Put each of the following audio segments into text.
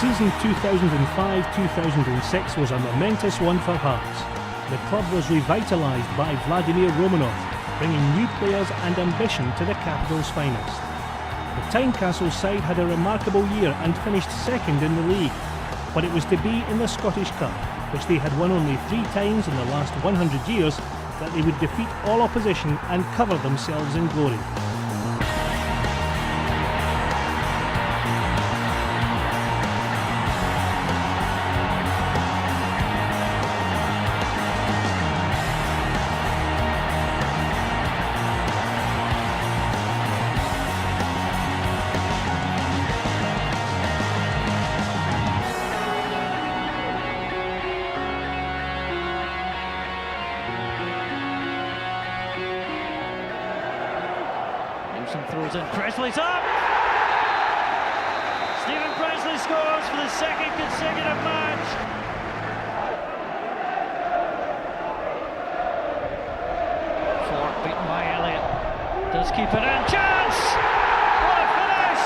Season 2005-2006 was a momentous one for Hearts. The club was revitalised by Vladimir Romanov, bringing new players and ambition to the capital's finest. The Tynecastle side had a remarkable year and finished second in the league, but it was to be in the Scottish Cup, which they had won only 3 times in the last 100 years, that they would defeat all opposition and cover themselves in glory. Throws in, Presley's up! Stephen Presley scores for the second consecutive match. Ford beaten by Elliott. Does keep it in. Chance! What a finish!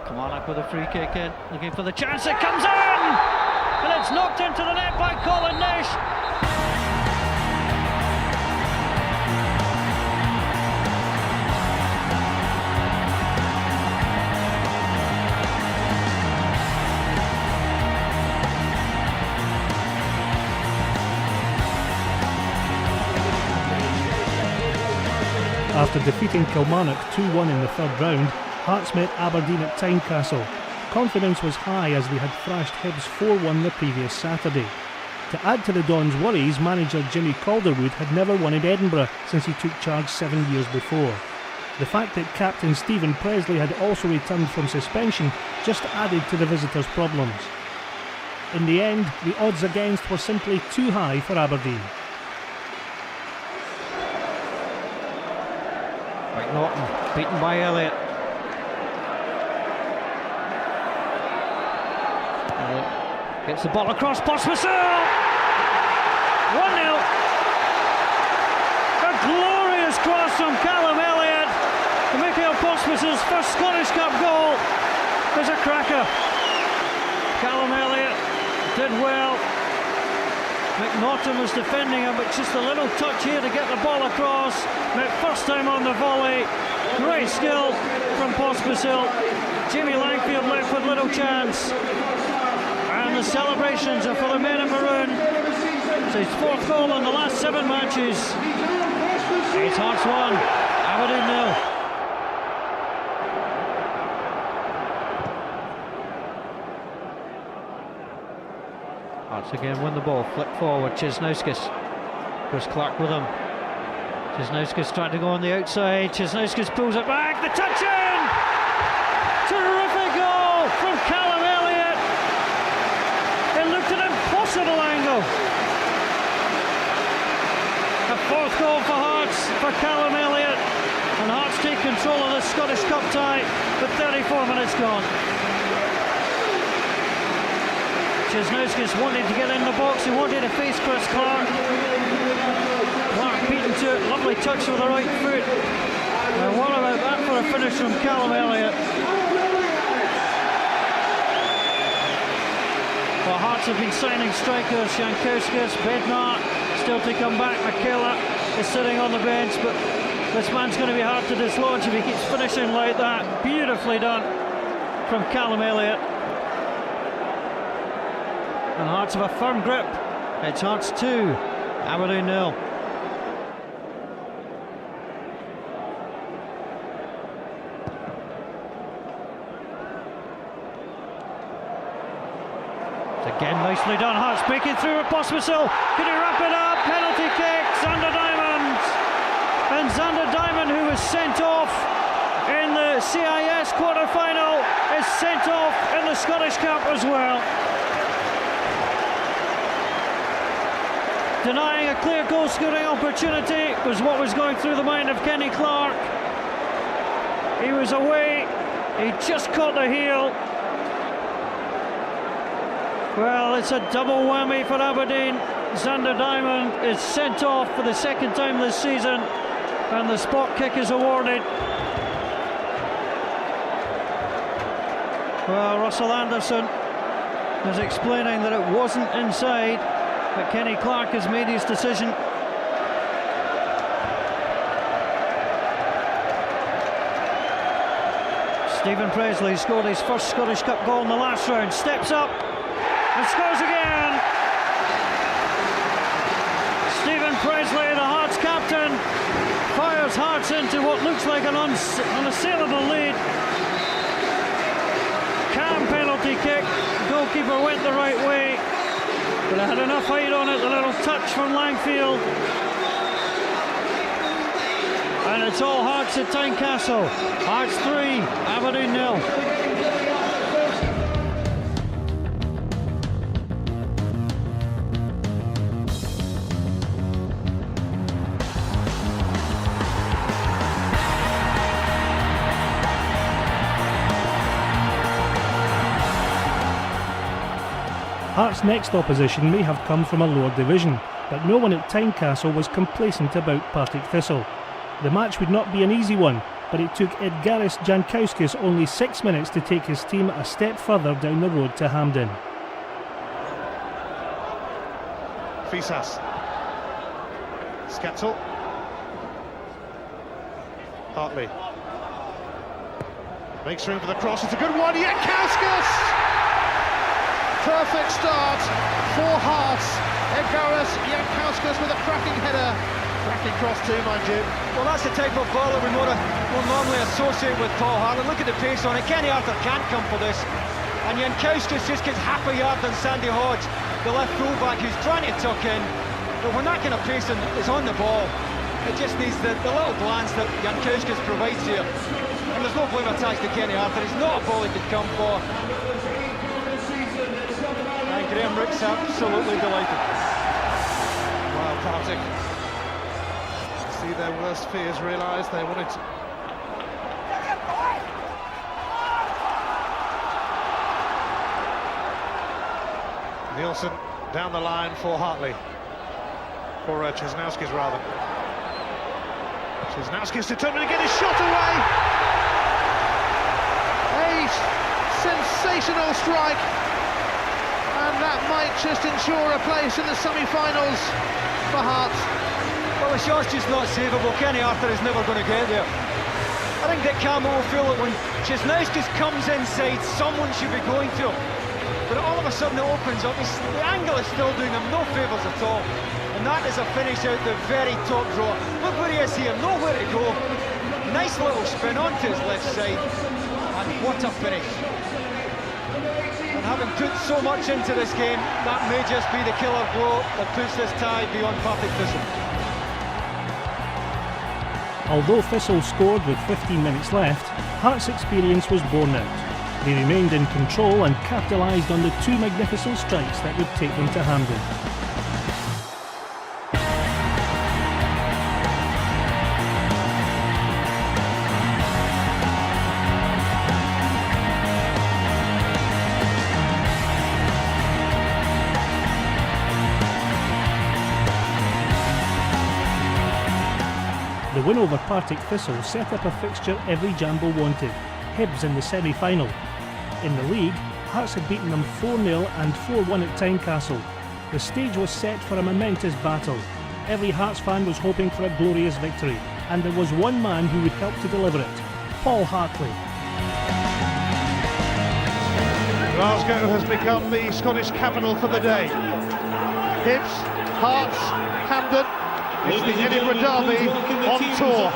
Come on up with a free kick in. Looking for the chance. It comes in! And it's knocked into the net by Colin Nish. After defeating Kilmarnock 2-1 in the third round, Hearts met Aberdeen at Tynecastle. Confidence was high as they had thrashed Hibs 4-1 the previous Saturday. To add to the Dons' worries, manager Jimmy Calderwood had never won in Edinburgh since he took charge 7 years before. The fact that captain Stephen Presley had also returned from suspension just added to the visitors' problems. In the end, the odds against were simply too high for Aberdeen. Norton beaten by Elliott. Gets the ball across, Pospisil! 1-0! A glorious cross from Callum Elliott. Michael Pospisil's first Scottish Cup goal is a cracker. Callum Elliott did well. McNaughton was defending him, but just a little touch here to get the ball across. First time on the volley. Great skill from Pospisil. Jimmy Langfield left with little chance. And the celebrations are for the men in maroon. It's his 4th goal in the last 7 matches. It's Hearts 1, Aberdeen 0. Hearts again win the ball, flip forward, Cisnauskas. Chris Clark with him. Cisnauskas trying to go on the outside. Cisnauskas pulls it back. The touch in! Terrific goal from Callum Elliott. It looked an impossible angle. A 4th goal for Hearts for Callum Elliott. And Hearts take control of the Scottish Cup tie with 34 minutes gone. Cisnauskas wanted to get in the box. He wanted to face Chris Clark. Clark beaten to it, lovely touch with the right foot. Now what about that for a finish from Callum Elliott? Well, Hearts have been signing strikers, Jankowskis, Bednar, still to come back. McKellar is sitting on the bench, but this man's going to be hard to dislodge if he keeps finishing like that. Beautifully done from Callum Elliott. And Hearts have a firm grip. It's Hearts 2, Aberdeen 0. Again, nicely done. Hearts breaking through with Pospisil. Can he wrap it up? Penalty kick. Xander Diamond. And Xander Diamond, who was sent off in the CIS quarter-final, is sent off in the Scottish Cup as well. Denying a clear goal-scoring opportunity was what was going through the mind of Kenny Clark. He was away. He just caught the heel. Well, it's a double whammy for Aberdeen. Xander Diamond is sent off for the 2nd time this season, and the spot kick is awarded. Well, Russell Anderson is explaining that it wasn't inside, but Kenny Clark has made his decision. Stephen Presley scored his first Scottish Cup goal in the last round, steps up and scores again. Stephen Presley, the Hearts captain, fires Hearts into what looks like an unassailable lead. Calm penalty kick, goalkeeper went the right way, but it had enough height on it, the little touch from Langfield. And it's all Hearts at Tynecastle. Hearts 3, Aberdeen 0. Hearts' next opposition may have come from a lower division, but no one at Tynecastle was complacent about Partick Thistle. The match would not be an easy one, but it took Edgaris Jankauskis only 6 minutes to take his team a step further down the road to Hampden. Fisas. Scatzel. Hartley. Makes room for the cross, it's a good one, Jankauskis! Perfect start for Hearts. Edgaris Jankauskis with a cracking header. Cracking cross too, mind you. Well, that's the type of ball that we would normally associate with Paul Hartley. Look at the pace on it. Kenny Arthur can't come for this. And Jankauskis just gets half a yard than Sandy Hodge, the left fullback, who's trying to tuck in. But when that kind of pace is on the ball, it just needs the little glance that Jankauskis provides here. And there's no blame attached to Kenny Arthur. It's not a ball he could come for. And Graham Rick's absolutely delighted. Wow, Partick. See their worst fears realised. They wanted to... Nielsen down the line for Hartley. For Czeznowski's rather. Czeznowski's determined to get his shot away. A sensational strike. And that might just ensure a place in the semi-finals for Hearts. Well, the shot's just not savable. Kenny Arthur is never going to get there. I think Dick Campbell will feel that when Czeznowskis comes inside, someone should be going to him. But all of a sudden it opens up. The angle is still doing him no favours at all. And that is a finish out the very top drawer. Look where he is here, nowhere to go. Nice little spin onto his left side. And what a finish. And having put so much into this game, that may just be the killer blow that puts this tie beyond Partick Thistle. Although Thistle scored with 15 minutes left, Hearts' experience was borne out. They remained in control and capitalised on the two magnificent strikes that would take them to Hampden. The win over Partick Thistle set up a fixture every Jambo wanted, Hibs in the semi-final. In the league, Hearts had beaten them 4-0 and 4-1 at Tynecastle. The stage was set for a momentous battle. Every Hearts fan was hoping for a glorious victory, and there was one man who would help to deliver it, Paul Hartley. Glasgow has become the Scottish capital for the day. Hibs, Hearts, Hampden. It's the Edinburgh Derby on tour.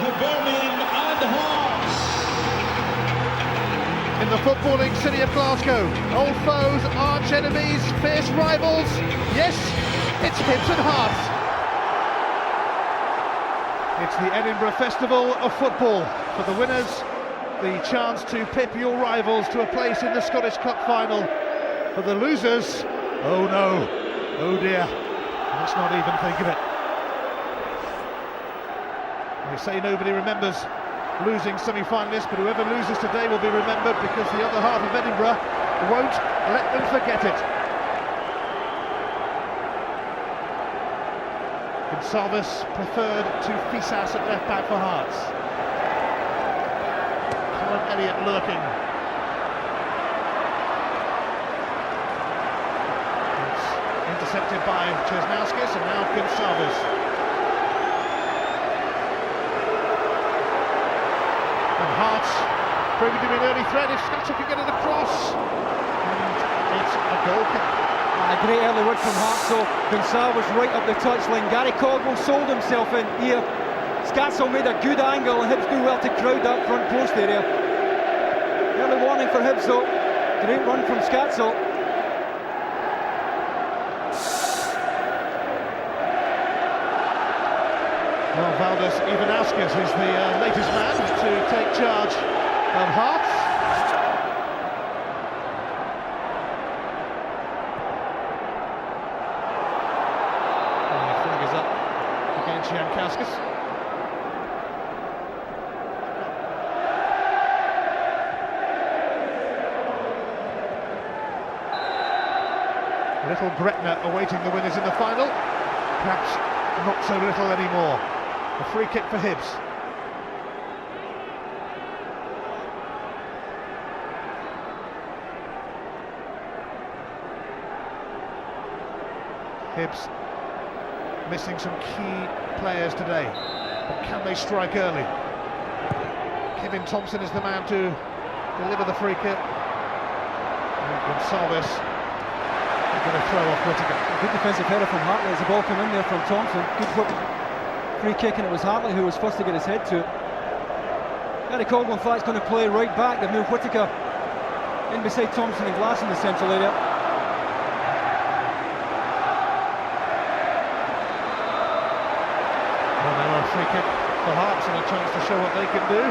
In the footballing city of Glasgow, old foes, arch enemies, fierce rivals. Yes, it's Hibs and Hearts. It's the Edinburgh Festival of Football. For the winners, the chance to pip your rivals to a place in the Scottish Cup final. For the losers, oh no, oh dear, let's not even think of it. They say nobody remembers losing semi-finalists, but whoever loses today will be remembered because the other half of Edinburgh won't let them forget it. Gonsalves preferred to Fisas at left back for Hearts. Colin Elliott lurking. Chesnauskis, and now Gonçalves. And Hearts proving to be an early threat if Scatchel can get it across. And it's a goal kick. A great early word from Hearts, so Gonçalves right up the touchline. Gary Caldwell sold himself in here. Scatchel made a good angle, and Hibs do well to crowd that front post area. Early warning for Hibs though. Great run from Scatchel. Well, Valdes Ivanauskas is the latest man to take charge of Hearts. Fingers up against Jankowskis. Little Gretna awaiting the winners in the final. Perhaps not so little anymore. A free kick for Hibs. Hibs missing some key players today, but can they strike early? Kevin Thompson is the man to deliver the free kick. And Gonçalves going to throw off Whittaker. Good defensive header from Hartley as the ball came in there from Thompson. Good free kick, and it was Hartley who was first to get his head to it. Gary Caldwell in fact is going to play right back. They've moved Whittaker in beside Thompson and Glass in the central area. Well, now a free kick for Hearts and a chance to show what they can do.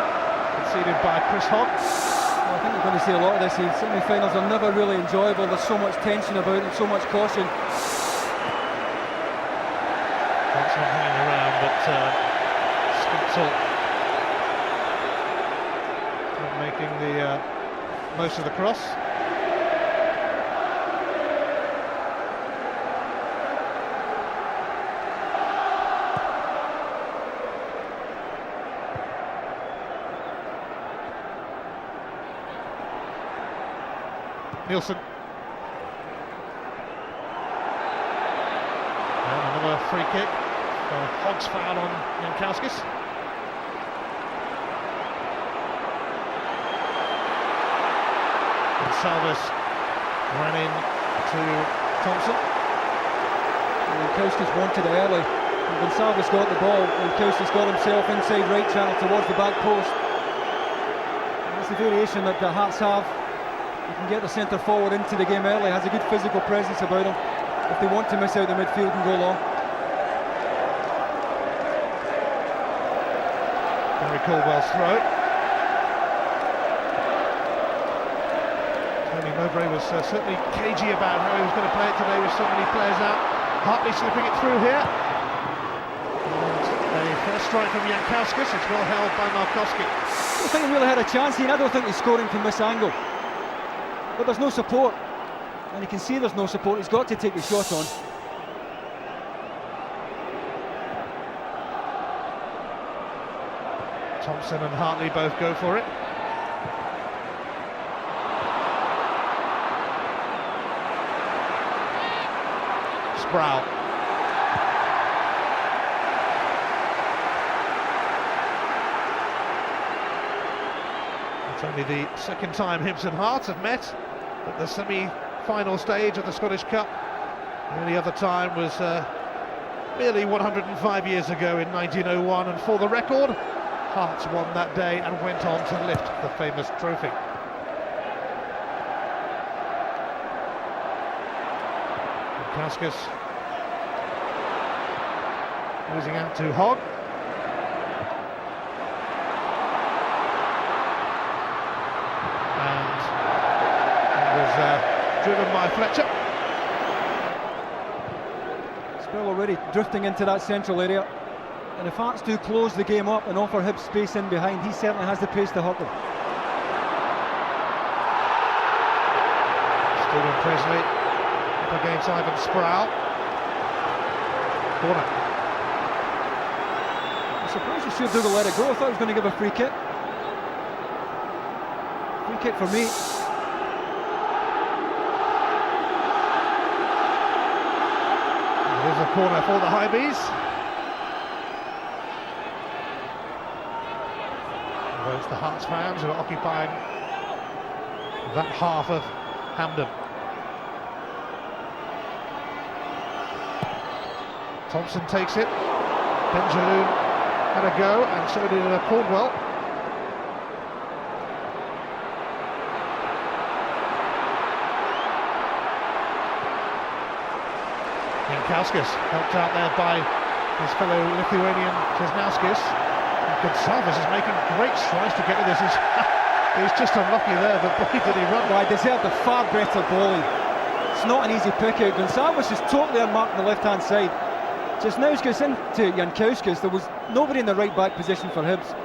Conceded by Chris Hogg. Well, I think we're going to see a lot of this. These semi-finals are never really enjoyable. There's so much tension about and so much caution. That's not hanging around, but Scatchel not making the most of the cross. Nielsen. And another free kick. Hogg's foul on Jankowskis. Gonçalves ran in to Thompson. Jankowskis wanted it early. When Gonçalves got the ball, Jankowskis got himself inside right channel towards the back post. And that's the variation that the Hearts have. You can get the centre forward into the game early, has a good physical presence about him. If they want to miss out the midfield and go long. Gary Caldwell's throw. Tony Mowbray was certainly cagey about how he was going to play it today with so many players out. Hartley slipping it through here. And a first strike from Jankowskis. It's well held by Markowski. I don't think he really had a chance here. I don't think he's scoring from this angle. But there's no support, and you can see there's no support. He's got to take the shot on. Thompson and Hartley both go for it. Sproul. It's only the second time Hibs and Hearts have met at the semi-final stage of the Scottish Cup. The only other time was merely 105 years ago in 1901, and for the record, Hearts won that day and went on to lift the famous trophy. Kauskas losing out to Hogg. Driven by Fletcher. Spell already drifting into that central area, and if Hearts do close the game up and offer Hibs space in behind, he certainly has the pace to hurt them. Stephen Presley up against Ivan Sproul. Corner. I'm surprised you should Dougal let it go. I thought he was going to give a free kick. Free kick for me. a corner for the Highbees. Although it's the Hearts fans who are occupying that half of Hampden. Thompson takes it. Benjaloon had a go, and so did Caldwell. Jankowskis helped out there by his fellow Lithuanian Česnauskis. Gonsalves is making great strides to get to this. He's just unlucky there, but boy did he run. Well, I deserved a far better volley. It's not an easy pick out. Gonsalves is totally unmarked on the left-hand side. Česnauskis into Jankowskis. There was nobody in the right-back position for Hibs.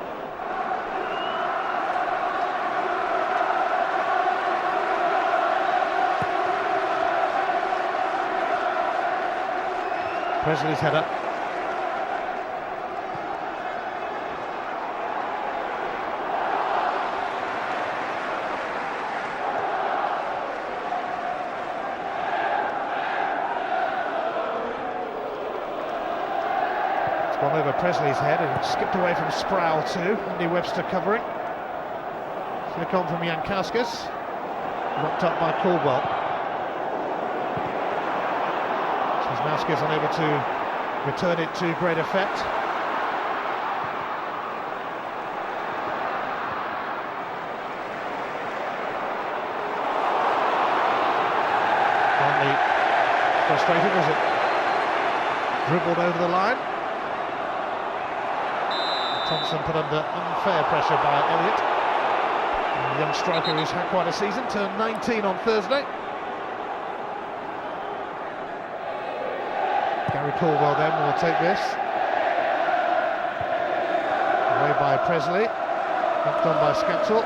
Presley's header. It's gone over Presley's head and skipped away from Sproul too. Andy Webster covering. Flick on from Jankowskis. Knocked up by Caldwell. Česnauskis unable to return it to great effect. Finally frustrated as it dribbled over the line. Thompson put under unfair pressure by Elliott. The young striker who's had quite a season, turned 19 on Thursday. Gary Caldwell then will take this. Away by Presley. Knocked on by Scatzel.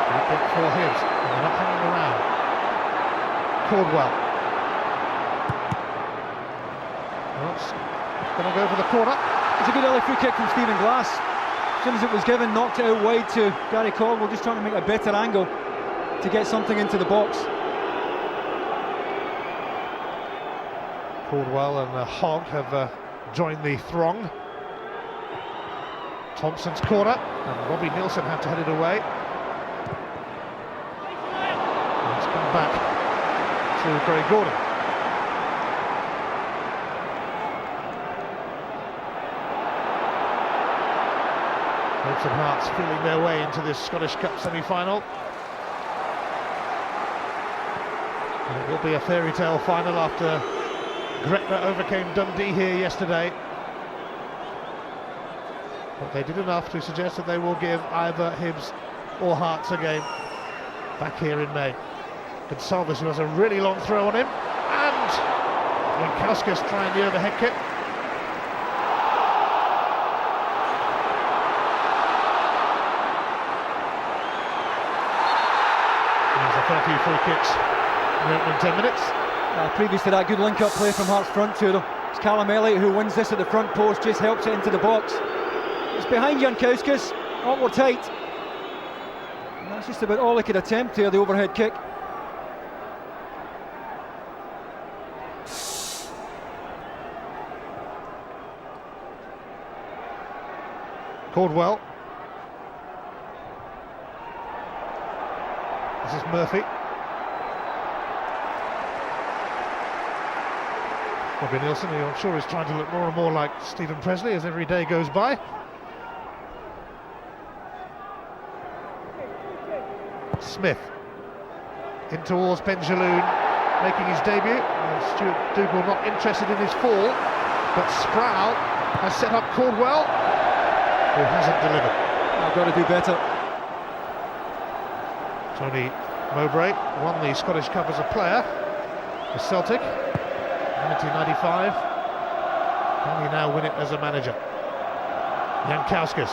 Free kick for Hibs. And they're not hanging around. Caldwell. Well, it's going to go for the corner. It's a good early free kick from Stephen Glass. As soon as it was given, knocked it out wide to Gary Caldwell, just trying to make a better angle to get something into the box. Caldwell and Hogg have joined the throng. Thompson's corner, and Robbie Nielsen had to head it away. And it's come back to Craig Gordon. Hibs and Hearts feeling their way into this Scottish Cup semi-final. And it will be a fairy tale final after Gretna overcame Dundee here yesterday, but they did enough to suggest that they will give either Hibs or Hearts a game back here in May. Gonsalves, who has a really long throw on him, and Jankowskis trying the overhead kick. There's a fair few free kicks in the opening 10 minutes. Previous to that, good link-up play from Hearts front two, though. It's Callum Elliott who wins this at the front post, just helps it into the box. It's behind Jankowskis, awkward tight. And that's just about all he could attempt here, the overhead kick. Caldwell. This is Murphy. Robbie Nielsen, who I'm sure is trying to look more and more like Stephen Presley as every day goes by. Smith in towards Benjaloon, making his debut. Stuart Dougal not interested in his fall, but Sproul has set up Caldwell, who hasn't delivered. I've got to do better. Tony Mowbray won the Scottish Cup as a player for Celtic. 1995. Can he now win it as a manager? Jankowskis.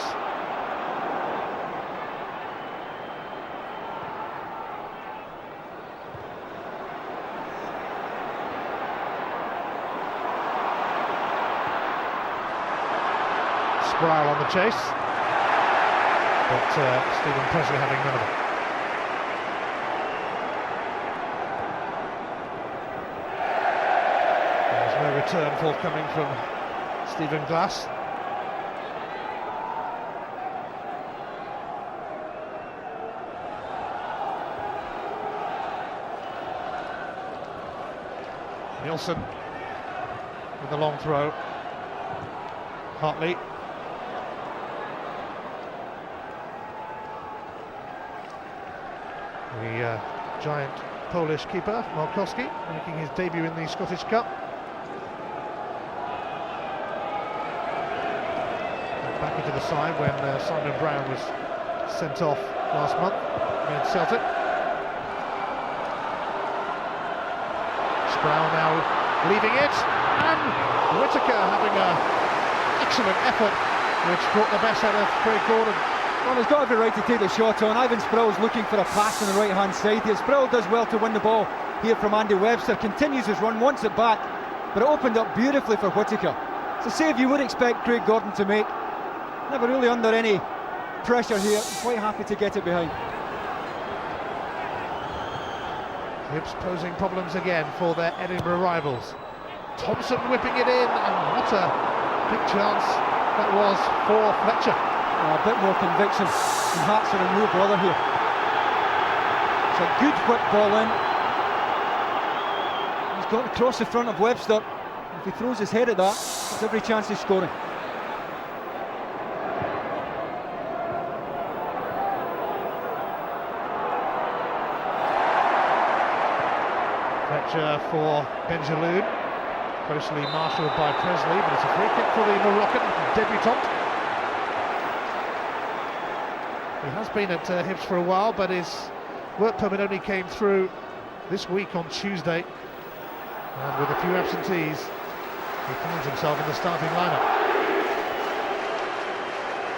Sproul on the chase, but Stephen Presley having none of it. return forthcoming from Stephen Glass. Nielsen with the long throw. Hartley. The giant Polish keeper, Markowski, making his debut in the Scottish Cup. Back into the side when Simon Brown was sent off last month against Celtic. Sproul now leaving it, and Whittaker having an excellent effort which brought the best out of Craig Gordon. Well, he's got every right to take the shot on. Ivan Sproul's looking for a pass on the right hand side here. Sproul does well to win the ball here from Andy Webster, continues his run, wants it back, but it opened up beautifully for Whittaker. It's a save you would expect Craig Gordon to make. Never really under any pressure here, quite happy to get it behind. Hibs posing problems again for their Edinburgh rivals. Thompson whipping it in, and what a big chance that was for Fletcher. A bit more conviction from Hearts and no bother here. It's a good whip ball in. He's got to cross the front of Webster. If he throws his head at that, there's every chance he's scoring. Fletcher for Benjaloun, closely marshalled by Presley, but it's a free kick for the Moroccan debutant. He has been at Hibs for a while, but his work permit only came through this week on Tuesday, and with a few absentees he finds himself in the starting lineup.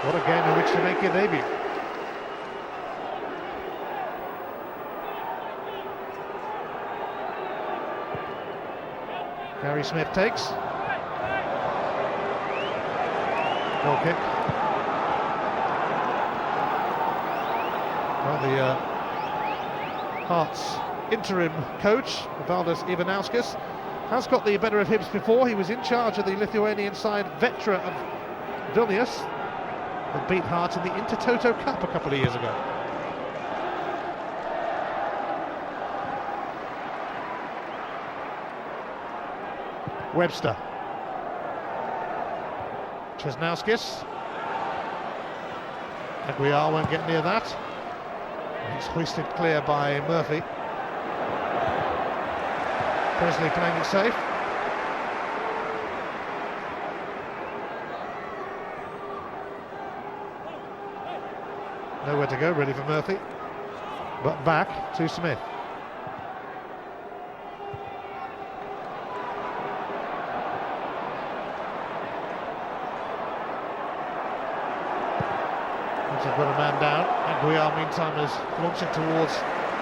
What a game in which to make your debut. Gary Smith takes. Goal kick. Well, the Hearts interim coach, Valdas Ivanauskas, has got the better of Hibs before. He was in charge of the Lithuanian side, Vetra of Vilnius, that beat Hearts in the Intertoto Cup a couple of years ago. Webster. Chesnauskis. Aguiar won't get near that. It's hoisted clear by Murphy. Presley playing it safe. Nowhere to go really for Murphy, but back to Smith. They've got a man down. Aguiar, meantime, has launched it towards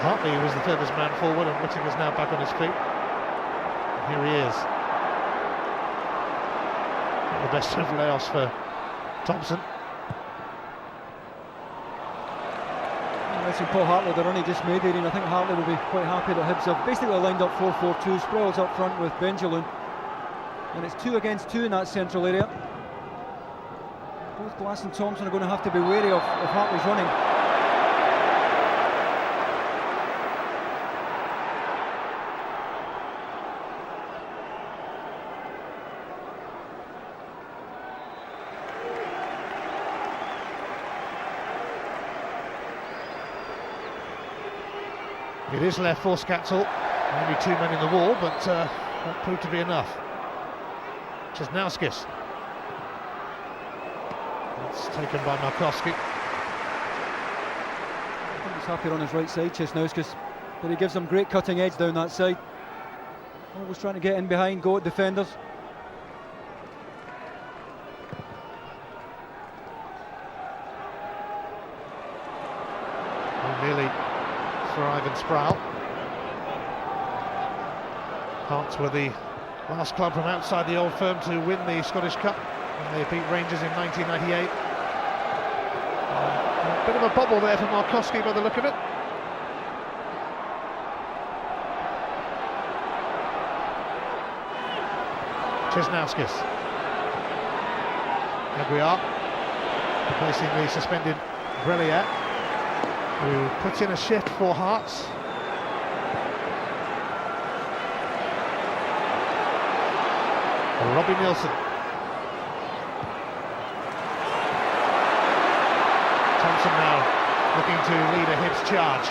Hartley, who was the furthest man forward, and Whittaker's now back on his feet. And here he is. Not the best of layoffs for Thompson. Listen, Paul Hartley, the run he just made there, and I think Hartley will be quite happy that Hibs have basically lined up 4-4-2. Sproul's up front with Benjaloun, and it's 2 against 2 in that central area. Both Glass and Thompson are going to have to be wary of Hartley's running. It is left for Scatzel. Only 2 men in the wall, but that proved to be enough. Chesnauskis. It's taken by Markowski. I think he's happier on his right side, Chesnauskis, but he gives them great cutting edge down that side. Always trying to get in behind, go at defenders. Nearly for Ivan Sproul. Hearts were the last club from outside the old firm to win the Scottish Cup when they beat Rangers in 1998. A bit of a bobble there for Markowski by the look of it. Cisnauskis. Aguiar replacing the suspended Grelier, who puts in a shift for Hearts. Robbie Nielsen. Thompson now looking to lead a Hibs charge.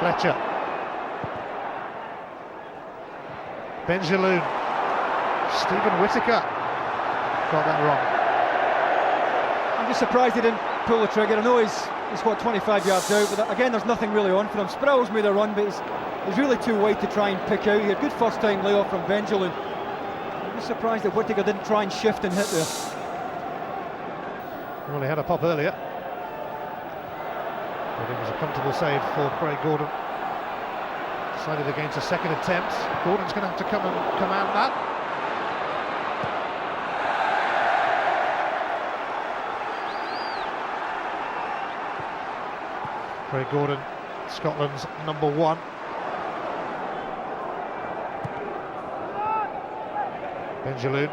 Fletcher. Benjaloun. Stephen Whittaker got that wrong. I'm just surprised he didn't pull the trigger. I know he's what, 25 yards out, but again there's nothing really on for him. Sproul's made a run, but he's really too wide to try and pick out. He had good first time layoff from Benjaloun. I'm just surprised that Whittaker didn't try and shift and hit there. Well, he had a pop earlier, but it was a comfortable save for Craig Gordon. Decided against a second attempt. Gordon's going to have to come out that. Craig Gordon, Scotland's number one. Benjaloun,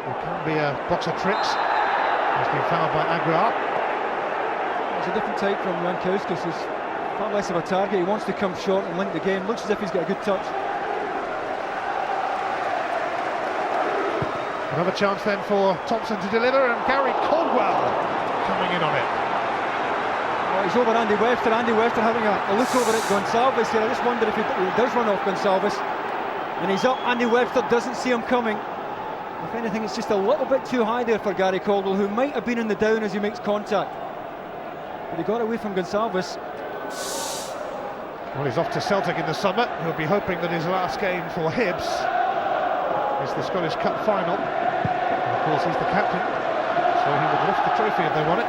who can be a box of tricks, has been fouled by Aguiar. It's a different type from Jankowskis. He's far less of a target. He wants to come short and link the game. Looks as if he's got a good touch. Another chance then for Thompson to deliver, and Gary Caldwell coming in on it. Well, he's over Andy Webster. Andy Webster having a look over at Gonçalves here. I just wonder if he does run off Gonçalves. And he's up. Andy Webster doesn't see him coming. If anything, it's just a little bit too high there for Gary Caldwell, who might have been in the down as he makes contact. But he got away from Gonçalves. Well, he's off to Celtic in the summer. He'll be hoping that his last game for Hibs is the Scottish Cup final. And of course, he's the captain, so he would lift the trophy if they won it.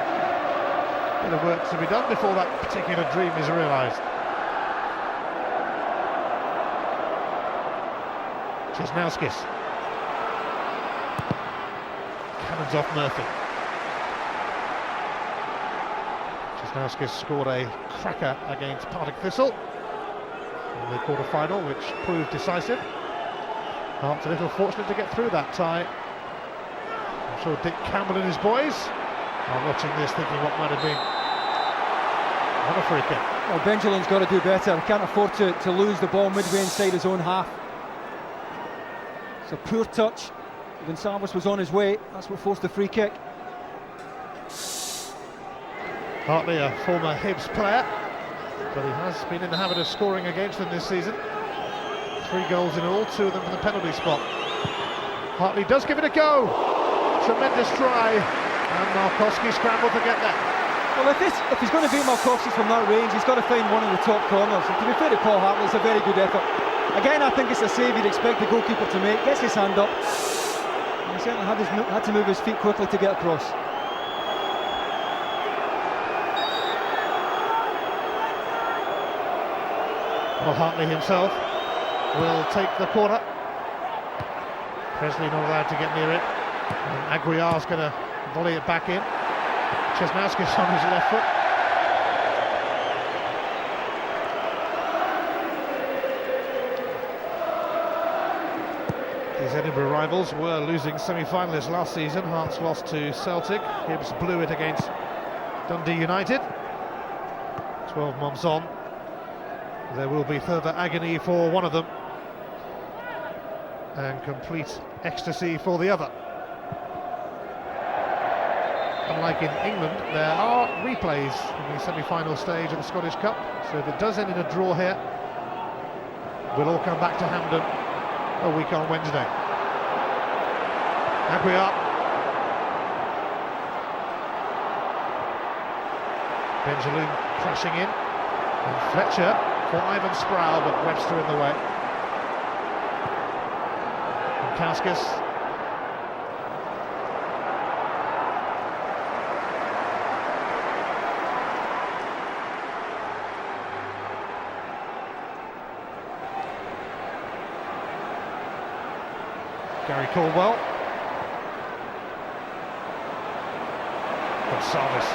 Bit of work to be done before that particular dream is realised. Cisnauskis. Cannons off Murphy. Cisnauskis scored a cracker against Partick Thistle in the quarter-final, which proved decisive. Hearts a little fortunate to get through that tie. I'm sure Dick Campbell and his boys are watching this thinking what might have been. What a free kick. Well, Benjaloun's got to do better. He can't afford to lose the ball midway inside his own half. It's a poor touch. Gonçalves was on his way. That's what forced the free kick. Hartley, a former Hibs player, but he has been in the habit of scoring against them this season. 3 goals in all, 2 of them from the penalty spot. Hartley does give it a go. Tremendous try, and Markowski scrambled to get that. Well, if he's going to beat Markowski from that range, he's got to find one of the top corners. And to be fair to Paul Hartley, it's a very good effort. Again, I think it's a save you'd expect the goalkeeper to make. Gets his hand up. And he certainly had to move his feet quickly to get across. Well, Hartley himself will take the corner. Presley not allowed to get near it. And Aguiar's going to volley it back in. Cisnauskis on his left foot. These Edinburgh rivals were losing semi-finalists last season. Hearts lost to Celtic. Hibs blew it against Dundee United. 12 months on, there will be further agony for one of them and complete ecstasy for the other. Unlike in England, there are replays in the semi-final stage of the Scottish Cup, so if it does end in a draw here, we'll all come back to Hampden a week on Wednesday. Aguiar. Benjaloun crashing in, and Fletcher for Ivan Sproul, but Webster in the way. And Kauskas. Gary Caldwell. Gonçalves.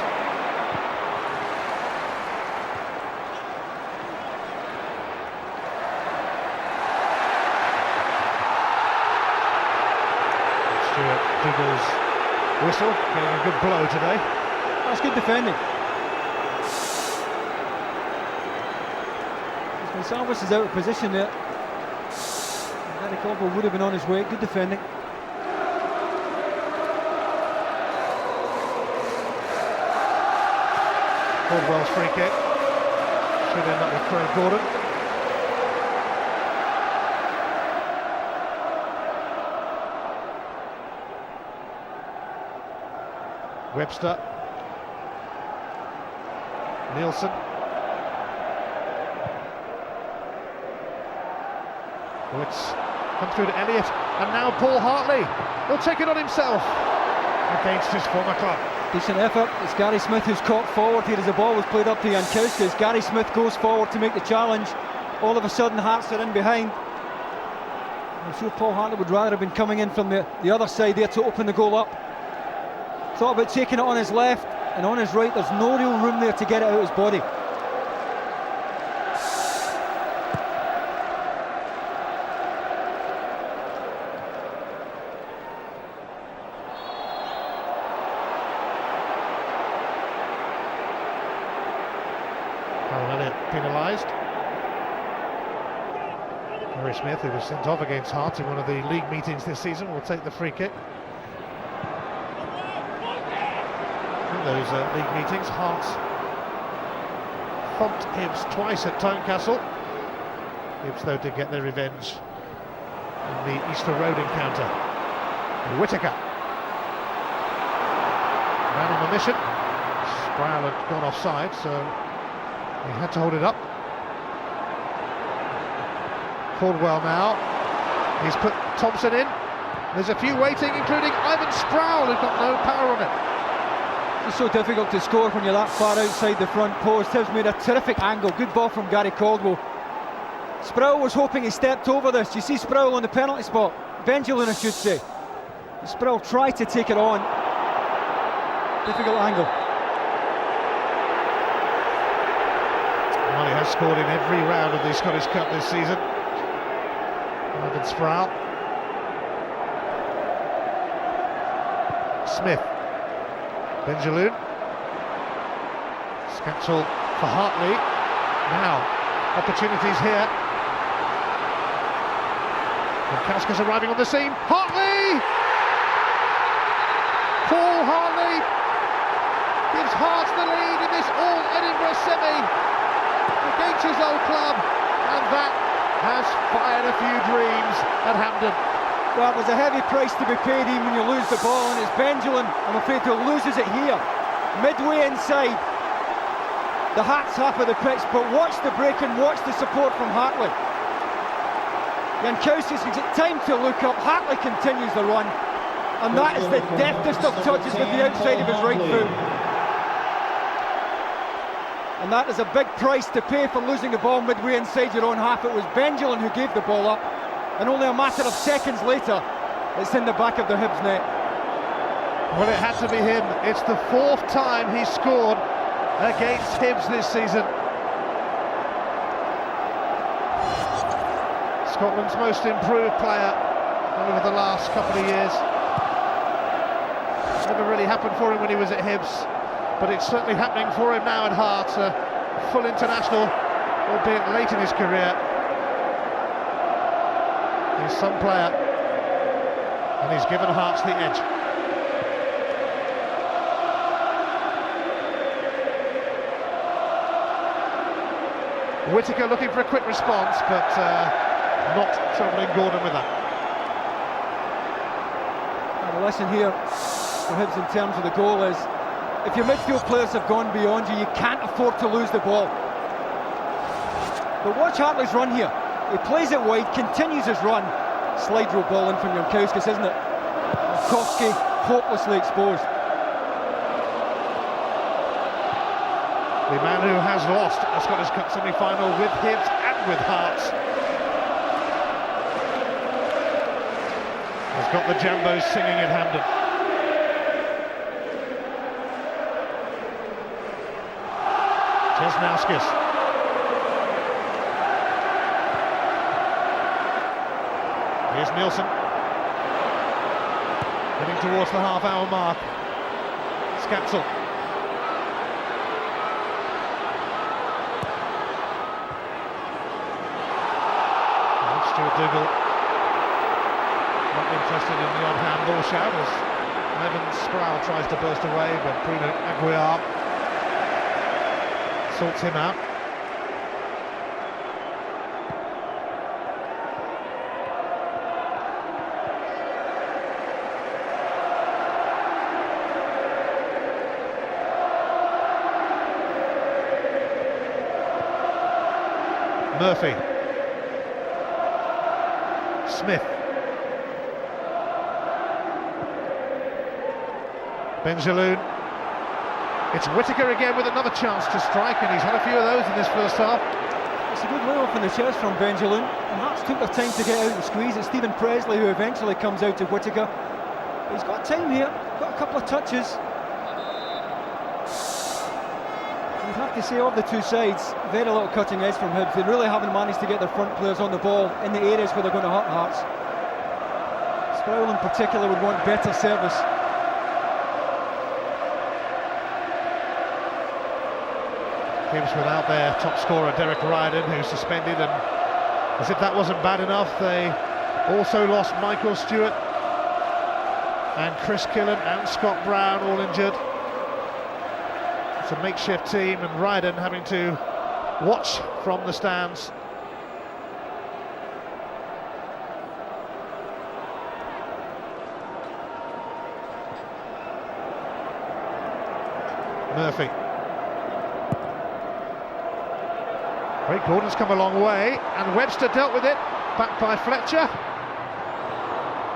Stuart Dougall's whistle, getting a good blow today. That's good defending. Gonçalves is out of position there. Gary Caldwell would have been on his way. Good defending. Caldwell's free kick should end up with Craig Gordon. Webster, Nielsen, it's come through to Elliott, and now Paul Hartley. He'll take it on himself against his former club. Decent effort. It's Gary Smith who's caught forward here as the ball was played up to Jankowski. Gary Smith goes forward to make the challenge. All of a sudden Hearts are in behind. I'm sure Paul Hartley would rather have been coming in from the other side there to open the goal up. Thought about taking it on his left and on his right. There's no real room there to get it out of his body. Penalised. Murray Smith, who was sent off against Hearts in one of the league meetings this season, will take the free kick. In those league meetings, Hearts thumped Hibs twice at Tynecastle. Hibs, though, did get their revenge in the Easter Road encounter. Whittaker, man on the mission. Sproul had gone offside, so he had to hold it up. Caldwell now. He's put Thompson in. There's a few waiting, including Ivan Sproul, who's got no power on it. It's so difficult to score when you're that far outside the front post. Hibs made a terrific angle. Good ball from Gary Caldwell. Sproul was hoping he stepped over this. You see Sproul on the penalty spot. Benjamin, I should say. Sproul tried to take it on. Difficult angle. Well, he has scored in every round of the Scottish Cup this season. Ivan Sproul. Smith. Benjaloon. Scatchel for Hartley. Now, opportunities here. Kaska's arriving on the scene. Hartley! Paul Hartley gives Hearts the lead in this all-Edinburgh semi against his old club, and that has fired a few dreams at Hampden. Well, it was a heavy price to be paid even when you lose the ball, and it's Benjamin, I'm afraid, who loses it here. Midway inside the Hearts half of the pitch, but watch the break and watch the support from Hartley. Jankowski's time to look up. Hartley continues the run, and that is the deftest of touches with the outside of his right foot. And that is a big price to pay for losing the ball midway inside your own half. It was Benjamin who gave the ball up, and only a matter of seconds later it's in the back of the Hibs net. Well, it had to be him. It's the fourth time he scored against Hibs this season. Scotland's most improved player over the last couple of years. Never really happened for him when he was at Hibs, but it's certainly happening for him now at Hearts. A full international, albeit late in his career. He's some player, and he's given Hearts the edge. Whittaker looking for a quick response, but not troubling Gordon with that. The lesson here for Hibs in terms of the goal is, if your midfield players have gone beyond you, you can't afford to lose the ball. But watch Hartley's run here. He plays it wide, continues his run. Slide rule ball in from Jankowski, isn't it? Jankowski hopelessly exposed. The man who has lost a Scottish Cup semi-final with Hibs and with Hearts has got the Jambos singing at Hampden. Česnauskis. Here's Nielsen. Heading towards the half-hour mark. Scatzel. Stuart Dougal not interested in the odd handball shout as Evan Sproul tries to burst away, but Bruno Aguiar sorts him out. Murphy. Smith. Benjaloun. It's Whittaker again with another chance to strike, and he's had a few of those in this first half. It's a good lay-off in the chest from Benjaloun, and Hearts took their time to get out and squeeze. It's Stephen Presley who eventually comes out to Whittaker. He's got time here, got a couple of touches. You'd have to say of the two sides, very little cutting edge from Hibs. They really haven't managed to get their front players on the ball in the areas where they're going to hurt Hearts. Sproul in particular would want better service. Hibs without their top scorer Derek Ryden, who's suspended, and as if that wasn't bad enough, they also lost Michael Stewart and Chris Killen and Scott Brown, all injured. It's a makeshift team, and Ryden having to watch from the stands. Murphy. Craig Gordon's come a long way, and Webster dealt with it, back by Fletcher,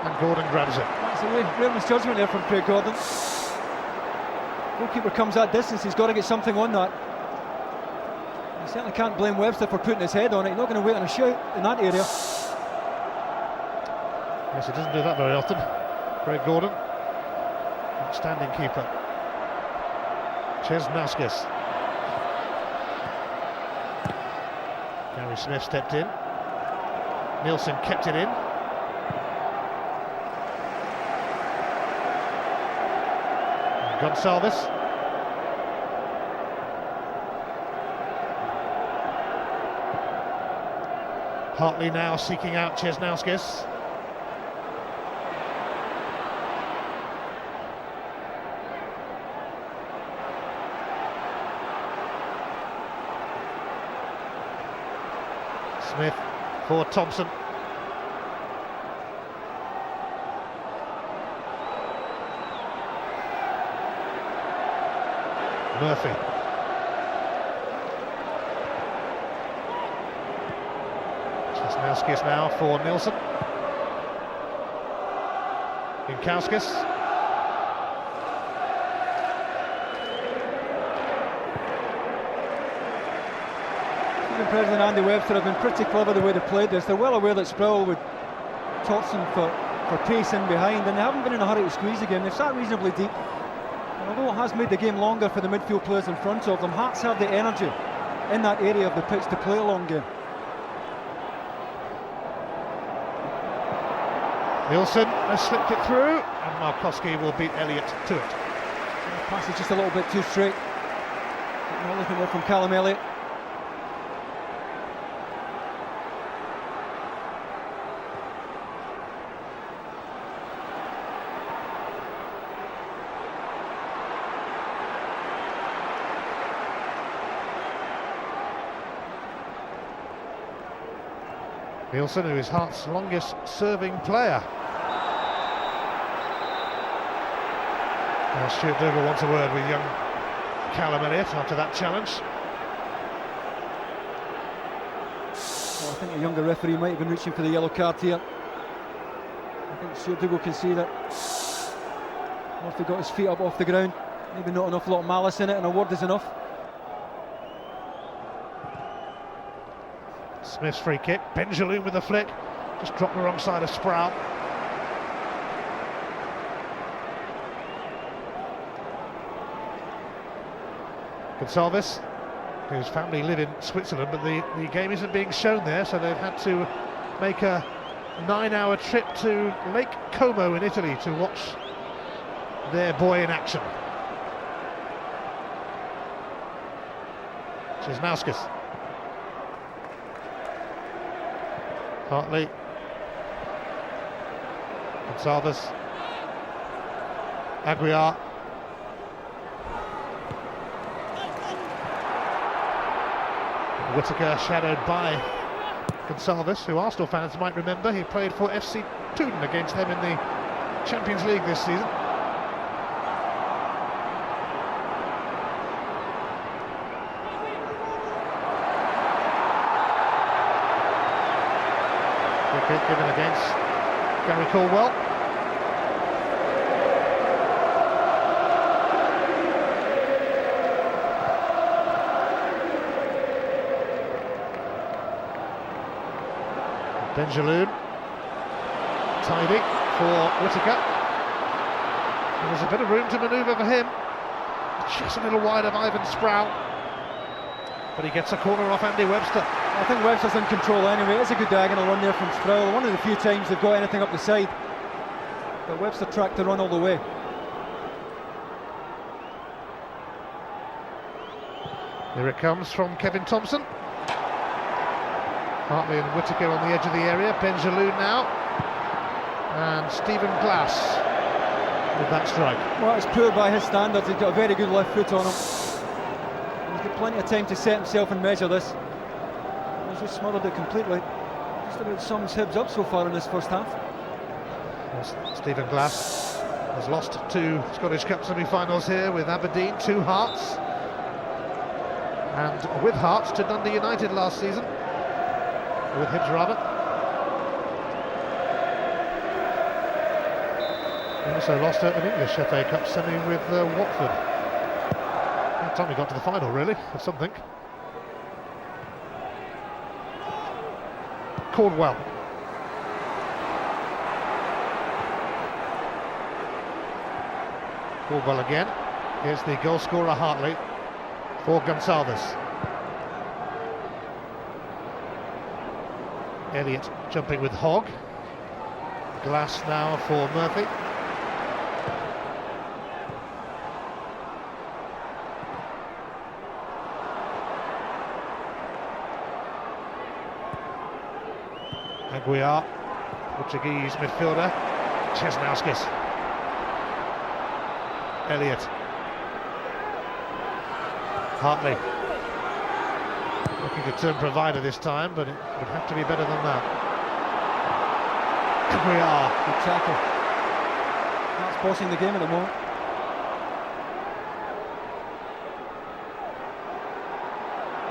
and Gordon grabs it. That's a real misjudgment there from Craig Gordon. Goalkeeper comes that distance, he's got to get something on that. You certainly can't blame Webster for putting his head on it. He's not going to wait on a shout in that area. Yes, he doesn't do that very often. Craig Gordon, outstanding keeper. Chesnauskas. Gary Smith stepped in. Nielsen kept it in. And Gonsalves. Hartley now seeking out Chesnauskas. Smith for Thompson. Murphy. Chesnauskas now for Nielsen. Inkauskis. President Andy Webster have been pretty clever the way they played this. They're well aware that Sproul would Thompson for pace in behind, and they haven't been in a hurry to squeeze again. They've sat reasonably deep, and although it has made the game longer for the midfield players in front of them, Hearts have the energy in that area of the pitch to play a long game. Nielsen has slipped it through, and Markowski will beat Elliott to it. The pass is just a little bit too straight. Not looking there from Callum Elliott. Nielsen, who is Hearts' longest serving player. Now Stuart Dougal wants a word with young Callum Elliott after that challenge. Well, I think a younger referee might have been reaching for the yellow card here. I think Stuart Dougal can see that Murphy got his feet up off the ground. Maybe not an awful lot of malice in it, and a word is enough. Smith's free kick, Benjaloun with a flick, just dropped the wrong side of Sproul. Gonsalves, whose family live in Switzerland, but the game isn't being shown there, so they've had to make a 9-hour trip to Lake Como in Italy to watch their boy in action. Cisnauskas. Hartley. Gonçalves. Aguiar. Whittaker shadowed by Gonçalves, who Arsenal fans might remember. He played for FC Touden against them in the Champions League this season. Free kick given against Gary Caldwell. Benjaloun, tidy for Whittaker. There's a bit of room to manoeuvre for him. Just a little wide of Ivan Sproul, but he gets a corner off Andy Webster. I think Webster's in control anyway. It's a good diagonal run there from Sproul. One of the few times they've got anything up the side. But Webster tracked the run all the way. Here it comes from Kevin Thompson. Hartley and Whittaker on the edge of the area. Benjaloun now. And Stephen Glass with that strike. Well, it's poor by his standards. He's got a very good left foot on him. He's got plenty of time to set himself and measure this. He's just smothered it completely. Just about sums Hibs up so far in this first half. Yes, Stephen Glass has lost 2 Scottish Cup semi-finals here with Aberdeen, 2 Hearts. And with Hearts to Dundee United last season. With Hibs rather. He also lost an English FA Cup semi with Watford. By the time he got to the final, really, or something. Caldwell. Caldwell again. Here's the goal scorer Hartley for Gonçalves. Elliott jumping with Hogg. Glass now for Murphy. Aguiar, Portuguese midfielder. Cisnauskas. Elliott. Hartley. Looking to turn provider this time, but it would have to be better than that. Aguiar. Good tackle. That's bossing the game at the moment.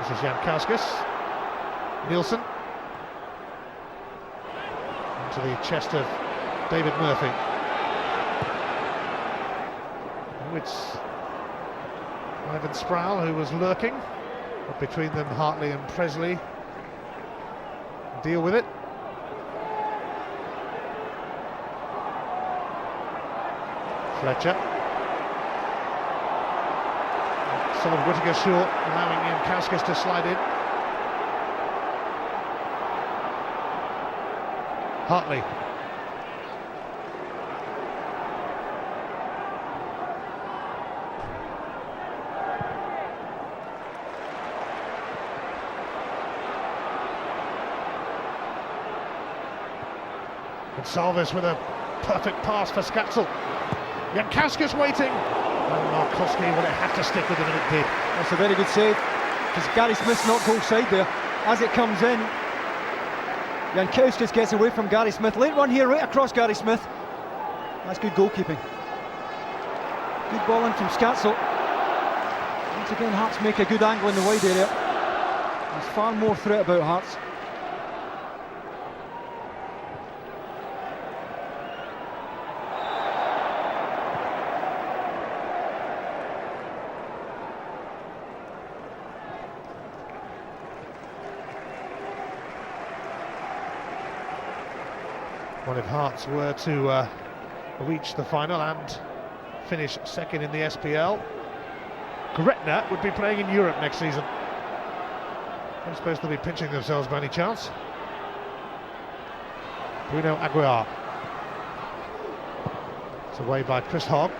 This is Jankauskas. Nielsen. Into the chest of David Murphy. Oh, it's Ivan Sproul who was lurking. But between them, Hartley and Presley deal with it. Fletcher. Solid Whittaker short, allowing Jankauskas to slide in. Hartley. Gonçalves with a perfect pass for Scatzel. Jankauskas waiting. And Markowski, will it have to stick with him, and it did. That's a very good save, because Gary Smith's not goal side there. As it comes in, Jankauskas gets away from Gary Smith. Late run here, right across Gary Smith. That's good goalkeeping. Good ball in from Scatzel. Once again, Hearts make a good angle in the wide area. There's far more threat about Hearts. Well, if Hearts were to reach the final and finish second in the SPL, Gretna would be playing in Europe next season. I don't suppose they'll be pinching themselves by any chance. Bruno Aguiar. It's away by Chris Hogg.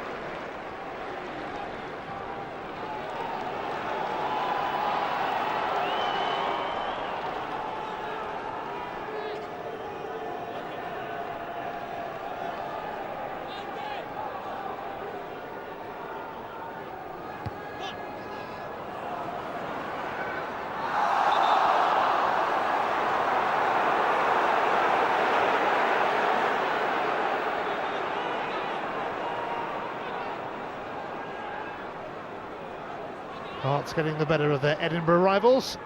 Hearts getting the better of their Edinburgh rivals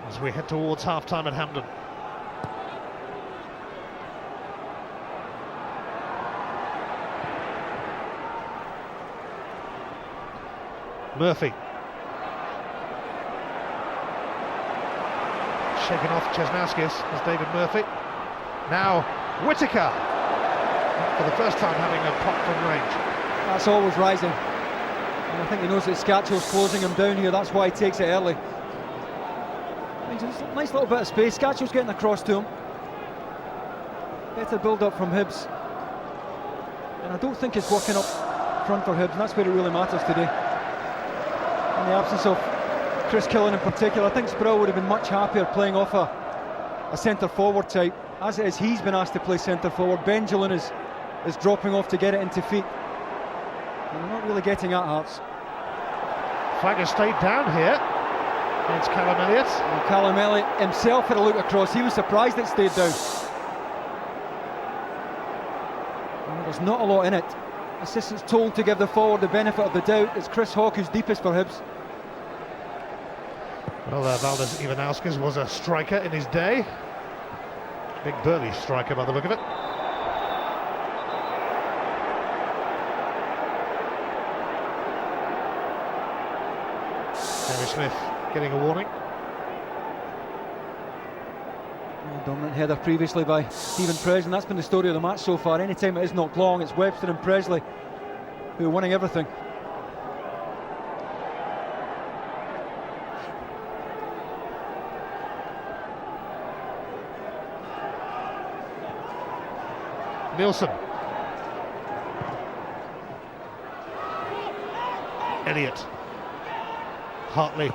as we head towards half-time at Hampden. Murphy. Shaken off Chesnauskis as David Murphy. Now Whittaker, for the first time having a pop from range. That's always rising. And I think he knows that Scatchell's closing him down here, that's why he takes it early. Just a nice little bit of space, Scatchell's getting across to him. Better build-up from Hibs. And I don't think it's working up front for Hibs, and that's where it really matters today. In the absence of Chris Killen in particular, I think Sproul would have been much happier playing off a centre-forward type. As it is, he's been asked to play centre-forward. Benjamin is dropping off to get it into feet. And they're not really getting at Hearts. Flag has stayed down here against Callum Elliott. And Callum Elliott himself had a look across. He was surprised it stayed down. And there's not a lot in it. Assistant's told to give the forward the benefit of the doubt. It's Chris Hawke who's deepest for Hibs. Well, Valdes Ivanauskas was a striker in his day. Big burly striker by the look of it. Henry Smith getting a warning. Dominant header previously by Stephen Presley. That's been the story of the match so far. Anytime it is knocked long, it's Webster and Presley who are winning everything. Nielsen. Elliott. Hartley.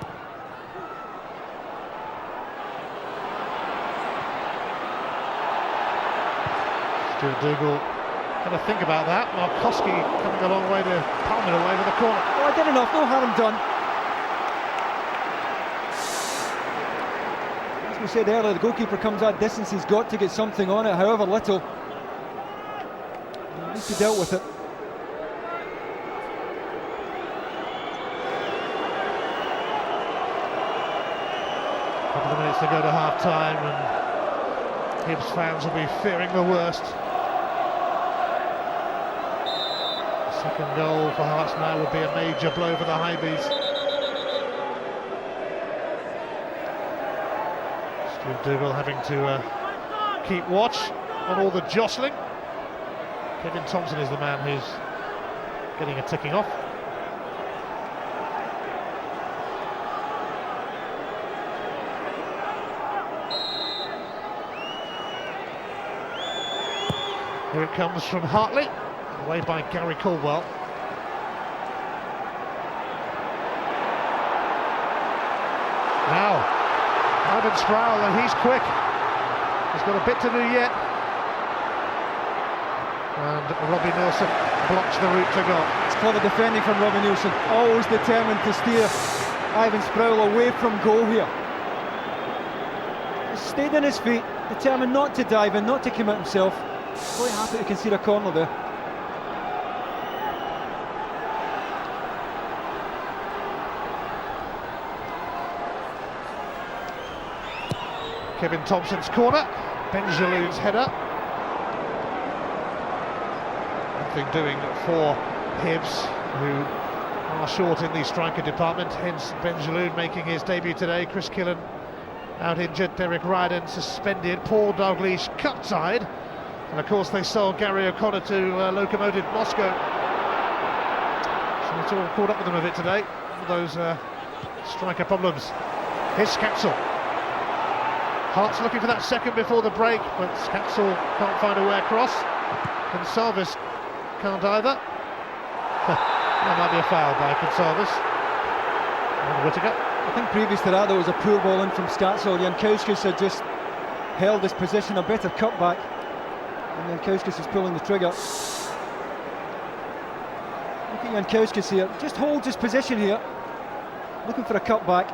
Stuart Dougal had to think about that. Markowski coming a long way to palm it away with the corner. Oh, I did enough, no harm done. As we said earlier, the goalkeeper comes that distance, he's got to get something on it, however little. At least he dealt with it. Couple of minutes to go to half-time and Hibs fans will be fearing the worst. Second goal for Hearts now would be a major blow for the Highbees. Stuart Dougal having to keep watch on all the jostling. Kevin Thompson is the man who's getting a ticking off. Here it comes from Hartley, away by Gary Caldwell. Now, Ivan Sproul, and he's quick. He's got a bit to do yet. And Robbie Nielsen blocks the route to goal. It's clever defending from Robbie Nielsen, always determined to steer Ivan Sproul away from goal here. He stayed on his feet, determined not to dive in, not to commit himself. Quite happy to concede a corner there. Kevin Thompson's corner, Benjalou's header. Nothing doing for Hibs, who are short in the striker department, hence Benjalou making his debut today. Chris Killen out injured, Derek Ryden suspended, Paul Dalglish cut-side. And of course they sold Gary O'Connor to Lokomotiv Moscow. So it's all caught up with them a bit today, all those striker problems. Here's Scatchell. Hearts looking for that second before the break, but Scatchell can't find a way across. Gonsalves can't either. That might be a foul by Gonsalves. And Whittaker. I think previous to that there was a poor ball in from Scatchell. Jankowskis had just held his position, a better cutback. And Jankowskis is pulling the trigger. Look at Jankowskis here, just holds his position here, looking for a cutback.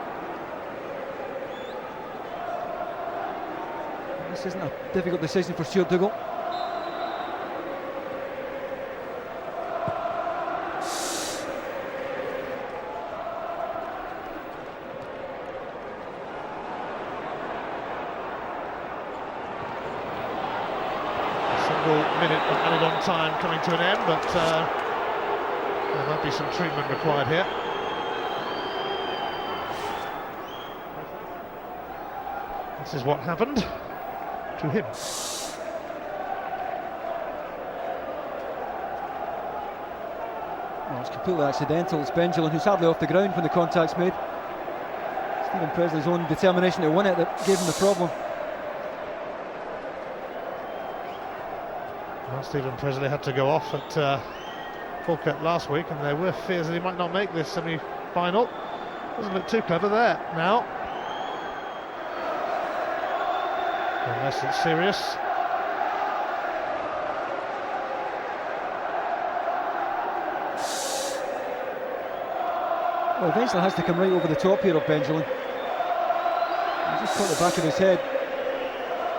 This isn't a difficult decision for Stuart Dougal. minute of added on time coming to an end, but there might be some treatment required here. This is what happened to him. Well, it's completely accidental. It's Benjamin, who's hardly off the ground when the contact's made. Stephen Presley's own determination to win it that gave him the problem. Well, Stephen Presley had to go off at Falkirk last week, and there were fears that he might not make this semi-final. Doesn't look too clever there now. Unless it's serious. Well, eventually has to come right over the top here of Benjamin. He just caught the back of his head.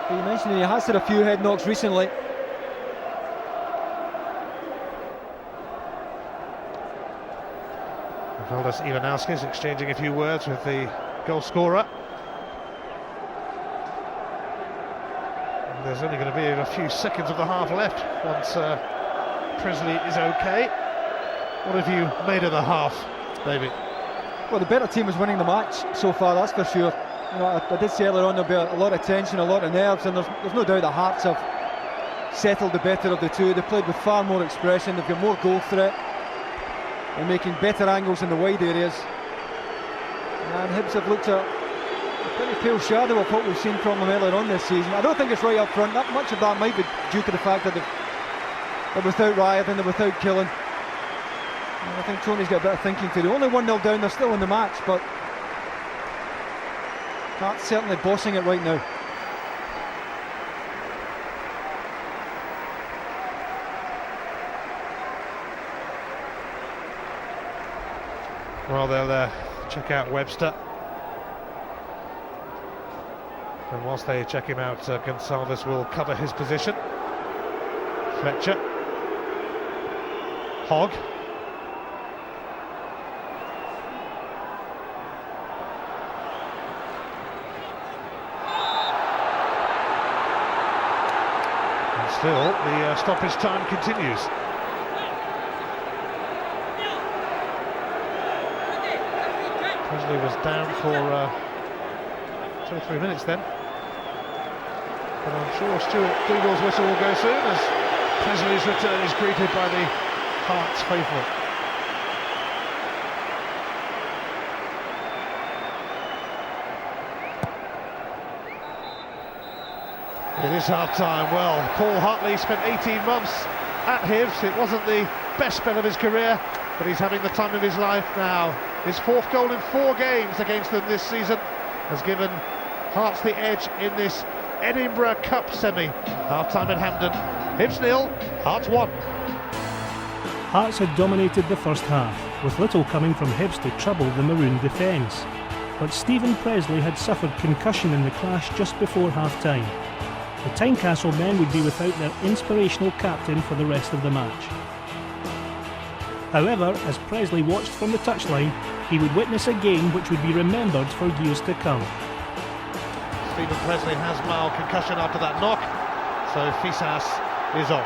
But you mentioned he has had a few head knocks recently. Valdas Ivanauskas exchanging a few words with the goal scorer. And there's only going to be a few seconds of the half left once Presley is okay. What have you made of the half, David? Well, the better team is winning the match so far, that's for sure. You know, I did say earlier on there'll be a lot of tension, a lot of nerves, and there's no doubt the Hearts have settled the better of the two. They played with far more expression, they've got more goal threat. They're making better angles in the wide areas. And Hibs have looked at a pretty pale shadow of what we've seen from them earlier on this season. I don't think it's right up front. That much of that might be due to the fact that they're without Riordan, they're without Killen. And I think Tony's got a bit of thinking to do. Only 1-0 down, they're still in the match, but Hearts certainly bossing it right now. Well, they'll check out Webster. And whilst they check him out, Gonçalves will cover his position. Fletcher. Hogg. And still, the stoppage time continues. Presley was down for 2 or 3 minutes then. But I'm sure Stuart Dougall's whistle will go soon as Presley's return is greeted by the Hearts faithful. It is half-time. Well, Paul Hartley spent 18 months at Hibs. It wasn't the best spell of his career, but he's having the time of his life now. His 4th goal in 4 games against them this season has given Hearts the edge in this Edinburgh Cup semi. Half-time at Hampden. Hibs 0, Hearts 1. Hearts had dominated the first half, with little coming from Hibs to trouble the Maroon defence. But Stephen Presley had suffered concussion in the clash just before half-time. The Tynecastle men would be without their inspirational captain for the rest of the match. However, as Presley watched from the touchline, he would witness a game which would be remembered for years to come. Stephen Presley has mild concussion after that knock, so Fisas is on.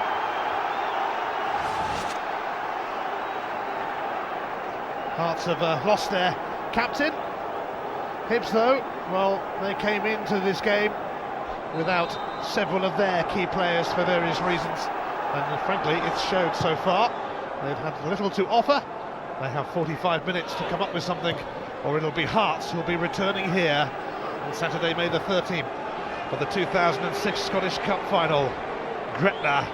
Hearts have lost their captain. Hibs, though, well, they came into this game without several of their key players for various reasons, and frankly, it's showed so far. They've had little to offer. They have 45 minutes to come up with something, or it'll be Hearts who'll be returning here on Saturday, May the 13th, for the 2006 Scottish Cup final. Gretna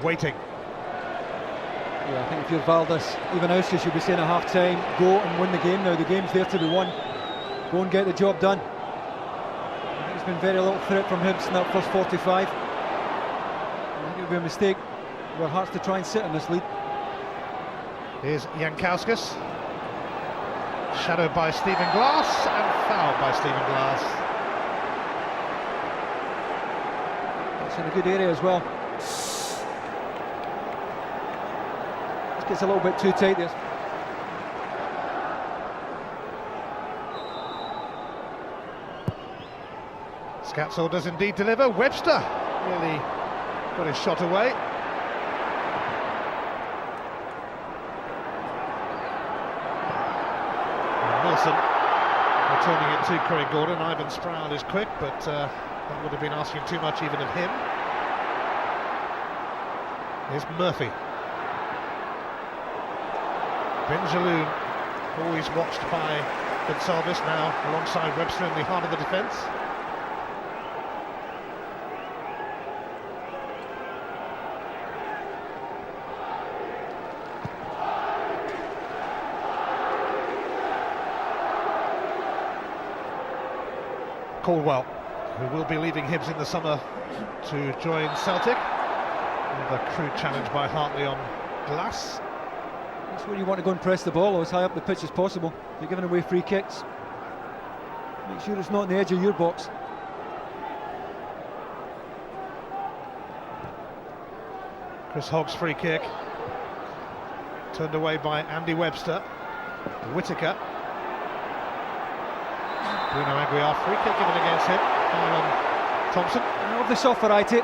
waiting. Yeah, I think if you're Valdas Ivanauskas, you'll be saying at half-time, go and win the game now. The game's there to be won. Go and get the job done. I think there's been very little threat from Hibs in that first 45. I think it would be a mistake for Hearts to try and sit in this lead. Here's Jankauskas, shadowed by Stephen Glass and fouled by Stephen Glass. That's in a good area as well. This gets a little bit too tight there. Scatzel does indeed deliver. Webster really got his shot away. Wilson. Returning it to Craig Gordon. Ivan Sproul is quick, but that would have been asking too much even of him. Here's Murphy. Benjaloun, always watched by Gonçalves, now alongside Webster in the heart of the defence. Caldwell, who will be leaving Hibs in the summer to join Celtic. Another crude challenge by Hartley on glass. That's where you want to go and press the ball as high up the pitch as possible. If you're giving away free kicks, make sure it's not on the edge of your box. Chris Hogg's free kick turned away by Andy Webster. Whittaker. Bruno Aguiar, free kick given against him. Foul on Thompson. Of the Sofferite,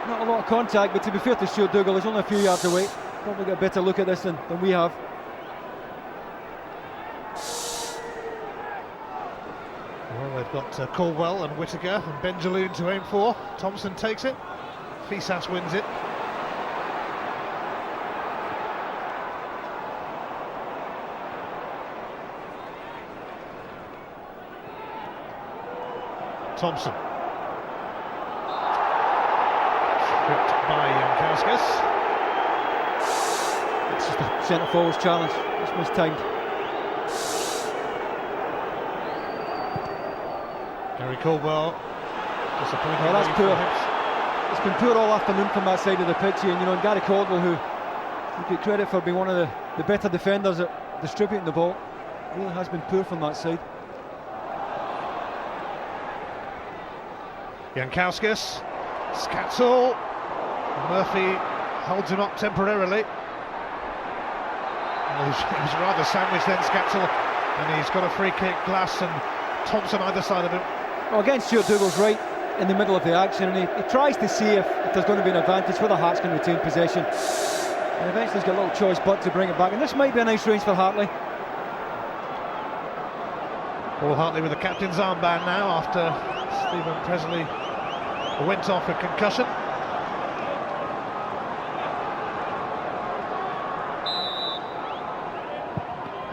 not a lot of contact, but to be fair to Stuart Dougal, he's only a few yards away. Probably get a better look at this than we have. Well, they've got Caldwell and Whittaker and Benjaloun to aim for. Thompson takes it. Fisas wins it. Thompson. Stripped by Jankowskis. It's just a centre forward's challenge. It's mistimed. Gary Caldwell. Disappointing. Oh, that's poor. It's been poor all afternoon from that side of the pitch here, and Gary Caldwell, who you get credit for being one of the better defenders at distributing the ball, really has been poor from that side. Jankowskis, Scatzel, Murphy holds him up temporarily. Well, he was rather sandwiched then, Scatzel, and he's got a free kick. Glass and Thompson either side of him. Well, again, Stuart Dougal's right in the middle of the action, and he tries to see if there's going to be an advantage whether Hearts can retain possession, and eventually he's got a little choice but to bring it back, and this might be a nice range for Hartley. Paul Hartley with the captain's armband now after Stephen Presley went off with concussion.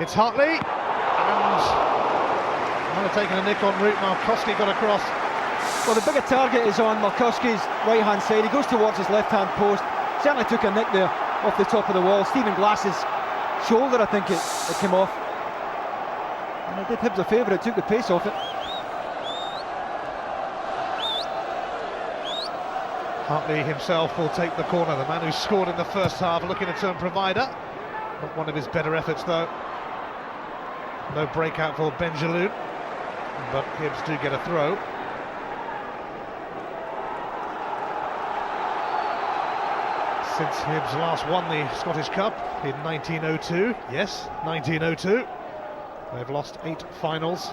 It's Hartley, and might have taken a nick en route. Markowski got across. Well, the bigger target is on Markowski's right hand side. He goes towards his left hand post. Certainly took a nick there off the top of the wall. Stephen Glass's shoulder, I think it came off, and it did Hibs a favour. It took the pace off it. Hartley himself will take the corner, the man who scored in the first half, looking to turn provider. Not one of his better efforts though. No breakout for Benjaloun, but Hibs do get a throw. Since Hibs last won the Scottish Cup in 1902, yes, 1902, they've lost 8 finals.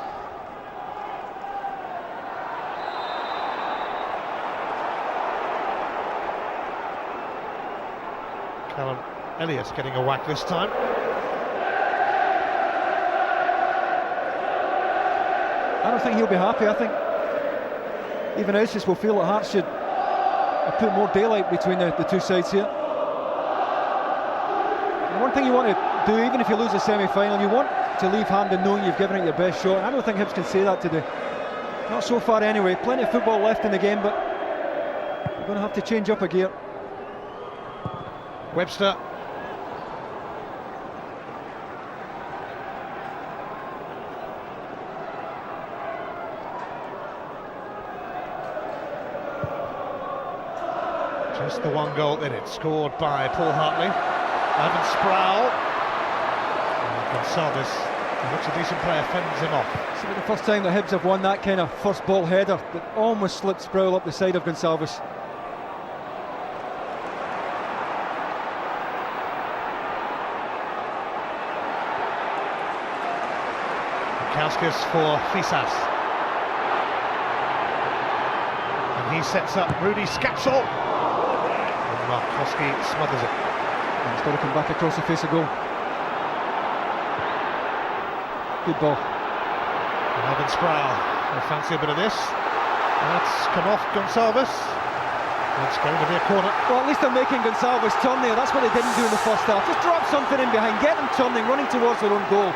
Callum Elliott getting a whack this time. I don't think he'll be happy. I think even Elsis will feel that Hearts should put more daylight between the two sides here. And one thing you want to do, even if you lose the semi-final, you want to leave Hampden knowing you've given it your best shot. And I don't think Hibs can say that today. Not so far anyway. Plenty of football left in the game, but you're going to have to change up a gear. Webster. Just the one goal in it, scored by Paul Hartley. Ivan Sproul. And Gonçalves, looks a decent player, fends him off. It's the first time that Hibs have won that kind of first ball header that almost slipped Sproul up the side of Gonçalves. Jankowskis for Fisas. And he sets up Rudy Scatzel. And Markowski smothers it. And he's got to come back across the face of goal. Good ball. Ivan Sproul will fancy a bit of this. That's come off Gonçalves. It's going to be a corner. Well, at least they're making Gonçalves turn there. That's what they didn't do in the first half. Just drop something in behind, get them turning, running towards their own goal.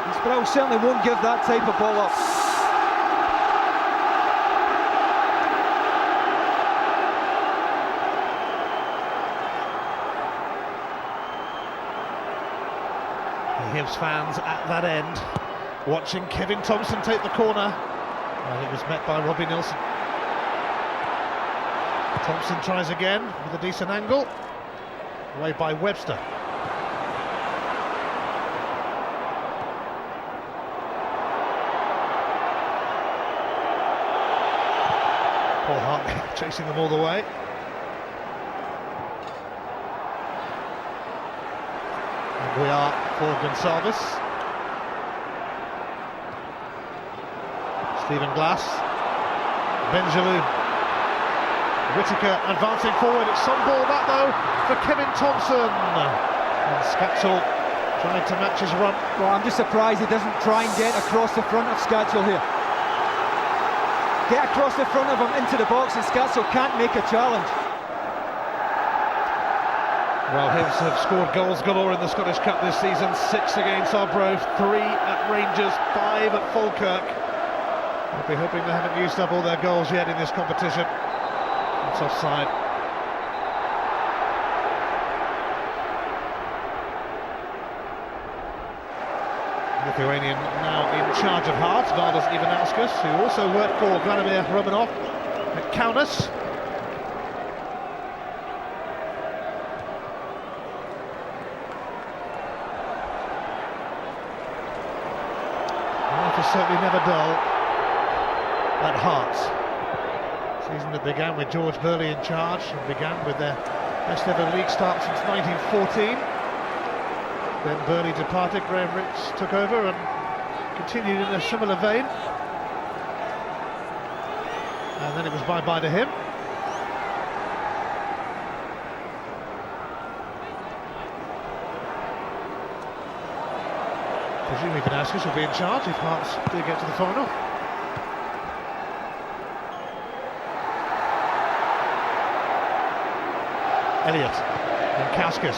And Sproul certainly won't give that type of ball up. The Hibs fans at that end watching Kevin Thompson take the corner, and it was met by Robbie Nilsson. Thompson tries again with a decent angle, away by Webster. Paul Hartley chasing them all the way. And we are for Gonçalves. Stephen Glass, Benjalou, Whittaker advancing forward. It's some ball back though for Kevin Thompson, and Scatchell trying to match his run. Well, I'm just surprised he doesn't try and get across the front of Scatchell here. Get across the front of him into the box, and Scatchell can't make a challenge. Well, Hibs have scored goals galore in the Scottish Cup this season. 6 against Arbroath, 3 at Rangers, 5 at Falkirk. I'll be hoping they haven't used up all their goals yet in this competition. It's offside. Lithuanian now in charge of Hearts, Valdas Ivanauskas, who also worked for Vladimir Romanov at Kaunas. Life is certainly never dull at Hearts. Season that began with George Burley in charge and began with their best ever league start since 1914. Then Burley departed, Graham Ricks took over and continued in a similar vein. And then it was bye-bye to him. Presumably Ivanauskas will be in charge if Hearts do get to the final. Elliott and Kauskas.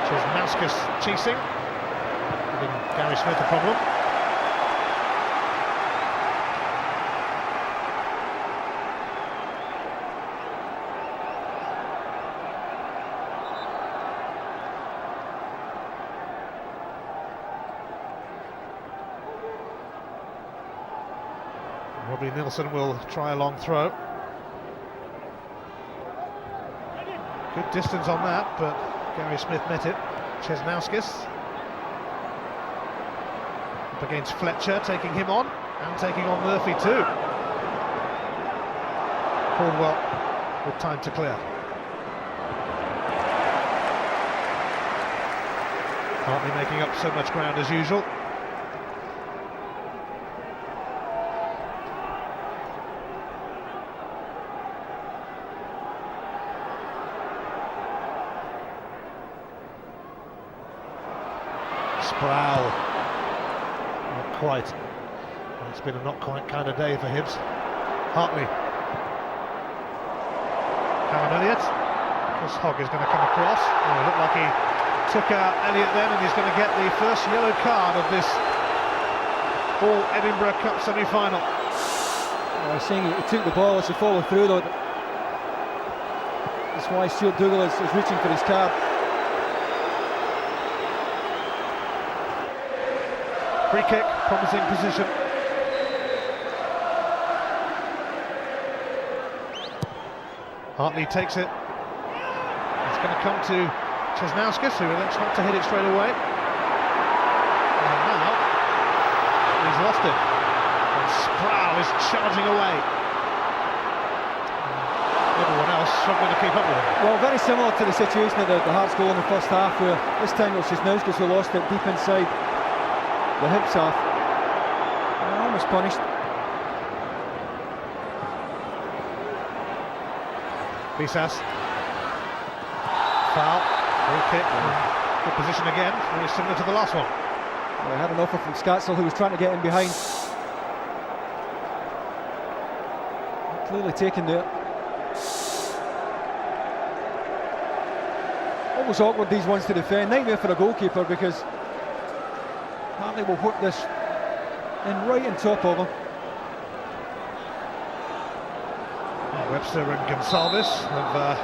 Chesnauskas chasing, giving Gary Smith a problem. Robbie Nilsson will try a long throw. Good distance on that, but Gary Smith met it. Chesnauskas up against Fletcher, taking him on and taking on Murphy too. Caldwell with time to clear. Hartley making up so much ground as usual. Sproul, not quite. It's been a not quite kind of day for Hibs. Hartley, Callum Elliott. This Hogg is going to come across. Oh, it looked like he took out Elliott then, and he's going to get the first yellow card of this All Edinburgh Cup semi-final. I was saying he took the ball as he followed through though. That's why Stuart Dougal is reaching for his card. Free kick, promising position. Hartley takes it. It's going to come to Chesnauskas, who elects not to hit it straight away. And now he's lost it. And Sproul is charging away. Everyone else struggling to keep up with him. Well, very similar to the situation at the Hearts goal in the first half, where this time it was Chesnauskas who lost it deep inside the Hibs half. Almost punished. Bisas. Foul. Free kick. Good position again, very similar to the last one. Well, he had an offer from Scatzel, who was trying to get in behind. Clearly taken there. Almost awkward, these ones to defend. Nightmare for a goalkeeper, because Hartley will hook this in right on top of him. Webster and Gonsalves have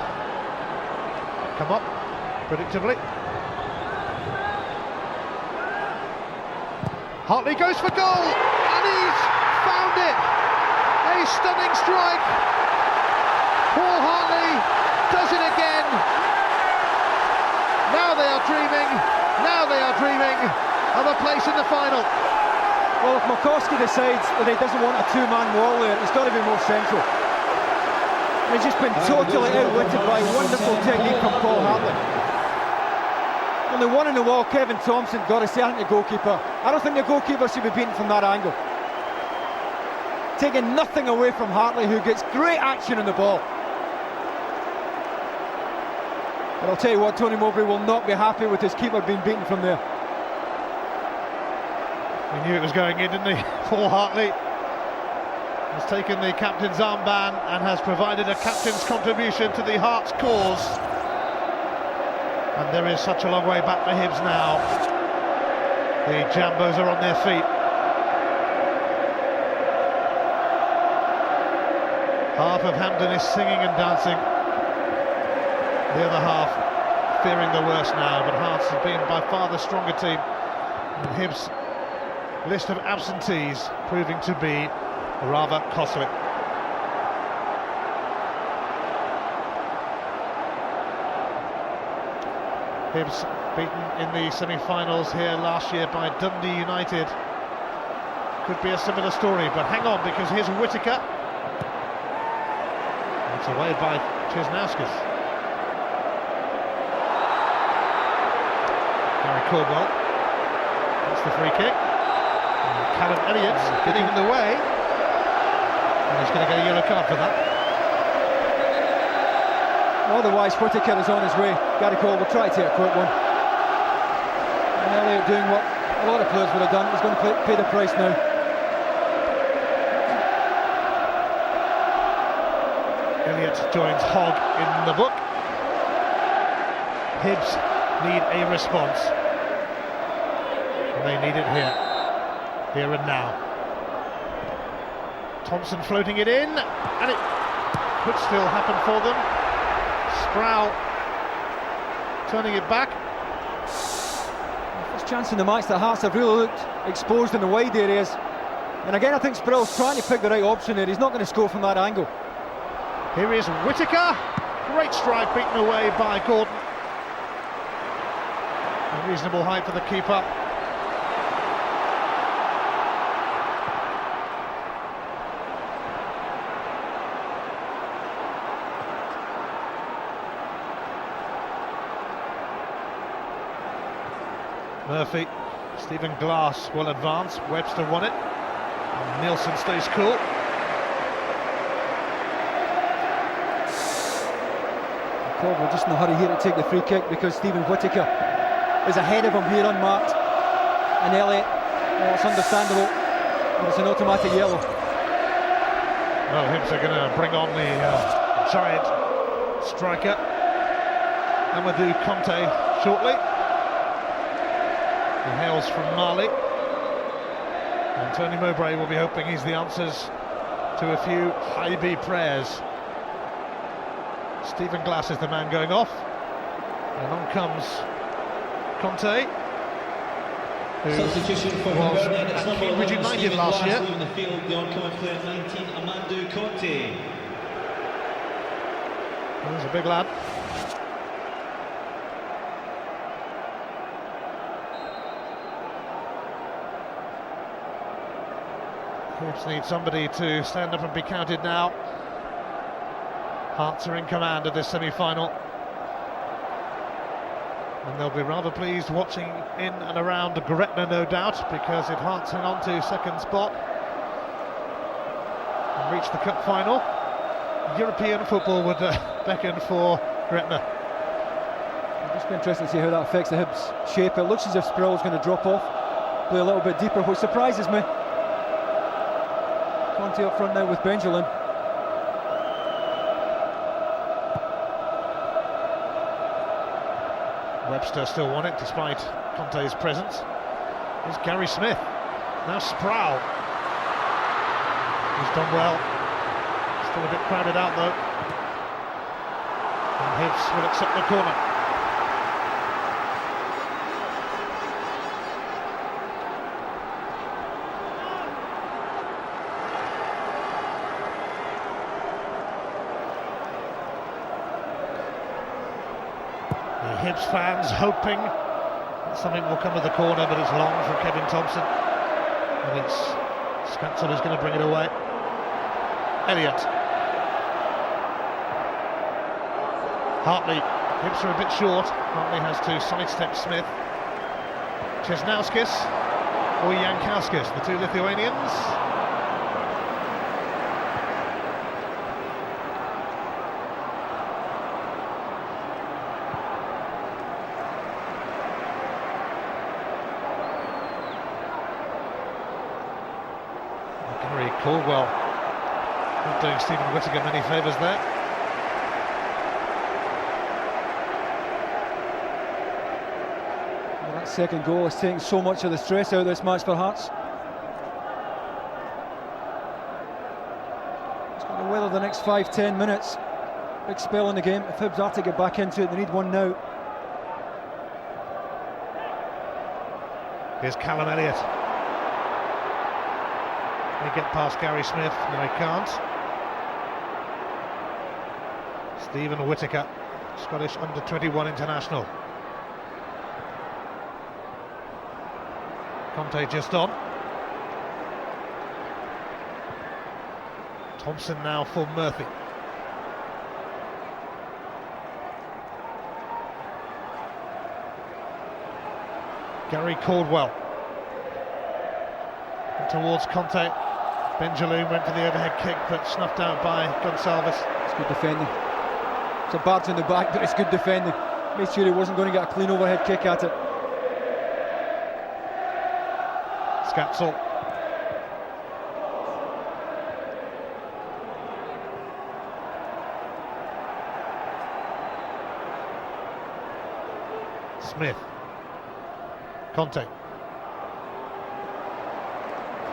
come up predictably. Hartley goes for goal, and he's found it! A stunning strike! Paul Hartley does it again! Now they are dreaming of a place in the final. Well, if Markowski decides that he doesn't want a two-man wall there, it's got to be more central. And he's just been totally outwitted by wonderful technique from Paul Hartley. Only one in the wall, Kevin Thompson, got a certainty goalkeeper. I don't think the goalkeeper should be beaten from that angle. Taking nothing away from Hartley, who gets great action on the ball. But I'll tell you what, Tony Mowbray will not be happy with his keeper being beaten from there. We knew it was going in, didn't he? Paul Hartley has taken the captain's armband and has provided a captain's contribution to the Hearts' cause. And there is such a long way back for Hibs now. The Jambos are on their feet. Half of Hampden is singing and dancing. The other half fearing the worst now, but Hearts have been by far the stronger team. And Hibs' list of absentees proving to be rather costly. Hibs beaten in the semi-finals here last year by Dundee United. Could be a similar story, but hang on, because here's Whittaker. It's away by Cisnauskas. Gary Caldwell. That's the free kick. And Callum Elliott's getting in the way. And he's going to get a yellow card for that. Otherwise, Whittaker is on his way. Gary Cole will try to take a quick one. And Elliott doing what a lot of players would have done. He's going to pay the price now. Elliott joins Hogg in the book. Hibs need a response. And they need it here and now. Thompson floating it in, and it could still happen for them. Sproul turning it back. First chance in the match that Hearts have really looked exposed in the wide areas. And again, I think Sproul's trying to pick the right option there. He's not going to score from that angle. Here is Whittaker. Great strike beaten away by Gordon. A reasonable height for the keeper. Murphy, Stephen Glass will advance. Webster won it. And Nielsen stays cool. Caldwell just in a hurry here to take the free kick, because Stephen Whittaker is ahead of him here unmarked. And Elliott, well, it's understandable, but it's an automatic yellow. Well, Hibs are going to bring on the giant striker, Amadou Conte, shortly. He hails from Mali, and Tony Mowbray will be hoping he's the answers to a few Haibi prayers. Stephen Glass is the man going off, and on comes Conte, who substitution for was at Cambridge United last year. In the field, the oncoming player 19, Amadou Conte. He's a big lad. Hibs need somebody to stand up and be counted now. Hearts are in command of this semi-final, and they'll be rather pleased watching in and around Gretna, no doubt, because if Hearts hang on to second spot and reach the cup final, European football would beckon for Gretna. Just be interesting to see how that affects the Hibs shape. It looks as if Sproul's going to drop off, play a little bit deeper, which surprises me. Conte up front now with Benjamin. Webster still won it despite Conte's presence. Here's Gary Smith. Now Sproul. He's done well. Still a bit crowded out though. And Hibs will accept the corner. The Hibs fans hoping that something will come of the corner, but it's long from Kevin Thompson. And it's Scatzel who's going to bring it away. Elliott. Hartley. Hibs are a bit short. Hartley has to sidestep Smith. Chesnauskis or Jankauskis, the two Lithuanians. Caldwell not doing Stephen Whittaker many favours there. Well, that second goal is taking so much of the stress out of this match for Hearts. It's going to weather the next 5-10 minutes. Big spell in the game. If Hibs are to get back into it, they need one now. Here's Callum Elliott. They get past Gary Smith, no he can't. Stephen Whittaker, Scottish under-21 international. Conte just on. Thompson now for Murphy. Gary Caldwell. And towards Conte. Benjamin went for the overhead kick, but snuffed out by Gonçalves. It's good defending. It's a bat in the back, but it's good defending. Made sure he wasn't going to get a clean overhead kick at it. Scatzel. Smith. Conte.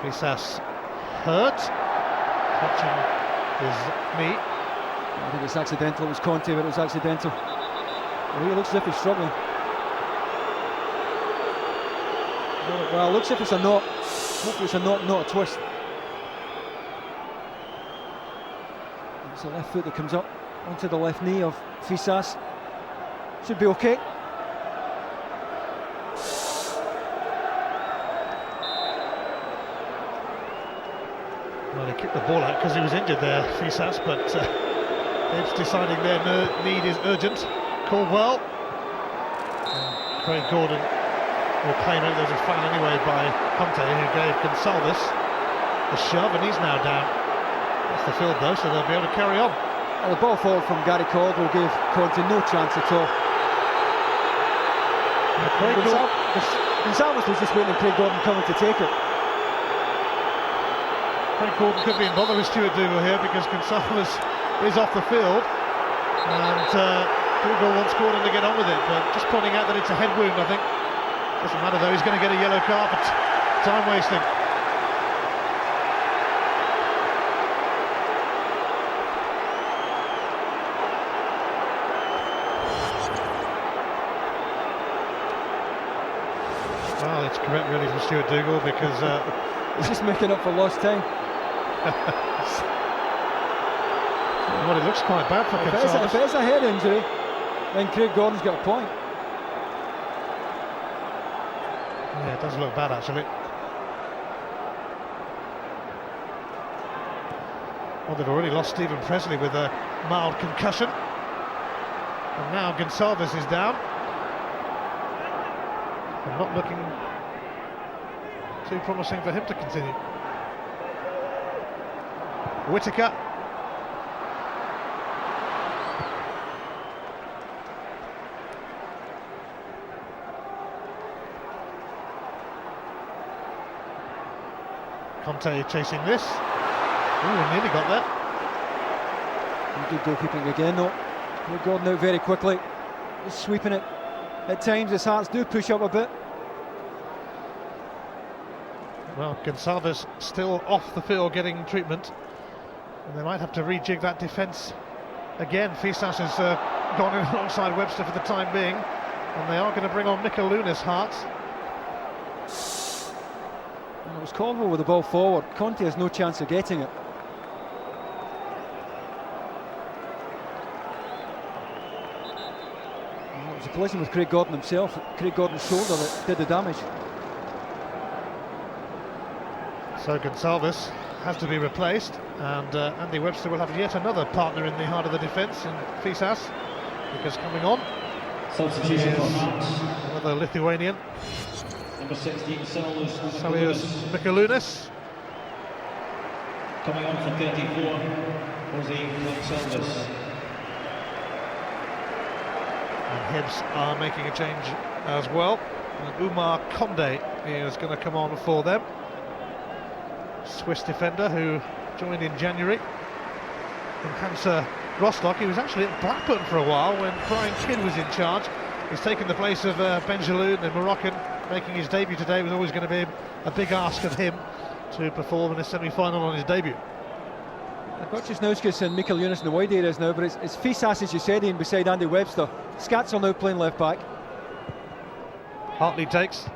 Fisas. Hurt, touching his knee. I think it's accidental. It was Conte, but it was accidental. Well, he looks as if he's struggling. Well, it looks as if it's a knot. Hopefully it's a knot, not a twist. It's the left foot that comes up onto the left knee of Fisas. Should be okay. Well, he kicked the ball out because he was injured there, Fisas, but it's deciding their need is urgent. Caldwell. Craig Gordon will claim it. There's a foul anyway by Conte, who gave Gonçalves the shove, and he's now down. That's the field though, so they'll be able to carry on. Well, the ball forward from Gary Caldwell gave Conte no chance at all. Gonçalves was just waiting for Craig Gordon coming to take it. Craig Gordon could be in bother with Stuart Dougal here because Gonçalves is off the field, and Dougal wants Gordon to get on with it, but just pointing out that it's a head wound, I think. Doesn't matter though, he's going to get a yellow card for time wasting. Well, it's correct really from Stuart Dougal because he's just making up for lost time. Well, it looks quite bad for Gonçalves. If it's a head injury, then Craig Gordon's got a point. Yeah, it does look bad actually. Well, they've already lost Stephen Presley with a mild concussion. And now Gonçalves is down. And not looking too promising for him to continue. Whittaker. Conte chasing this. Oh, nearly got there. Good goalkeeping again, though. Craig Gordon out very quickly, just sweeping it. At times his Hearts do push up a bit. Well, Gonçalves still off the field getting treatment, and they might have to rejig that defence again. Fisas has gone in alongside Webster for the time being, and they are going to bring on Mikalunas, Hearts. And it was Caldwell with the ball forward. Conte has no chance of getting it. And it was a collision with Craig Gordon himself. Craig Gordon's shoulder that did the damage. So Gonçalves has to be replaced, and Andy Webster will have yet another partner in the heart of the defence in Fisas, because coming on Substitution for is Hearts. another Lithuanian, Number 16, Saulius Mikalunas. Coming on for 34, Jose Gonçalves. And Hibs are making a change as well, and Umar Conde is going to come on for them. Swiss defender who joined in January from Hansa Rostock. He was actually at Blackburn for a while when Brian Kidd was in charge. He's taken the place of Benjaloun, the Moroccan, making his debut today. It was always going to be a big ask of him to perform in a semi-final on his debut. I've got Cisnauskas and Mikalunas in the wide areas now, but it's Fisas, as you said, Ian, beside Andy Webster. Scatzel now playing left back. Hartley takes.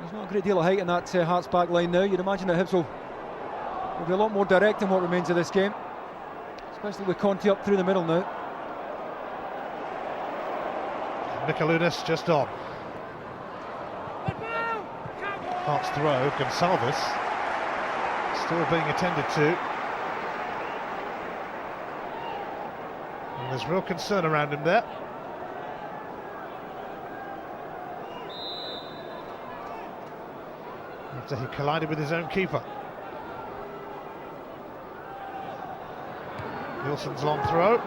There's not a great deal of height in that Hearts back line now. You'd imagine that Hibs will be a lot more direct in what remains of this game, especially with Conte up through the middle now. Mikalunas just on. Hearts throw, Gonçalves still being attended to. And there's real concern around him there. After he collided with his own keeper. Nielsen's long throw.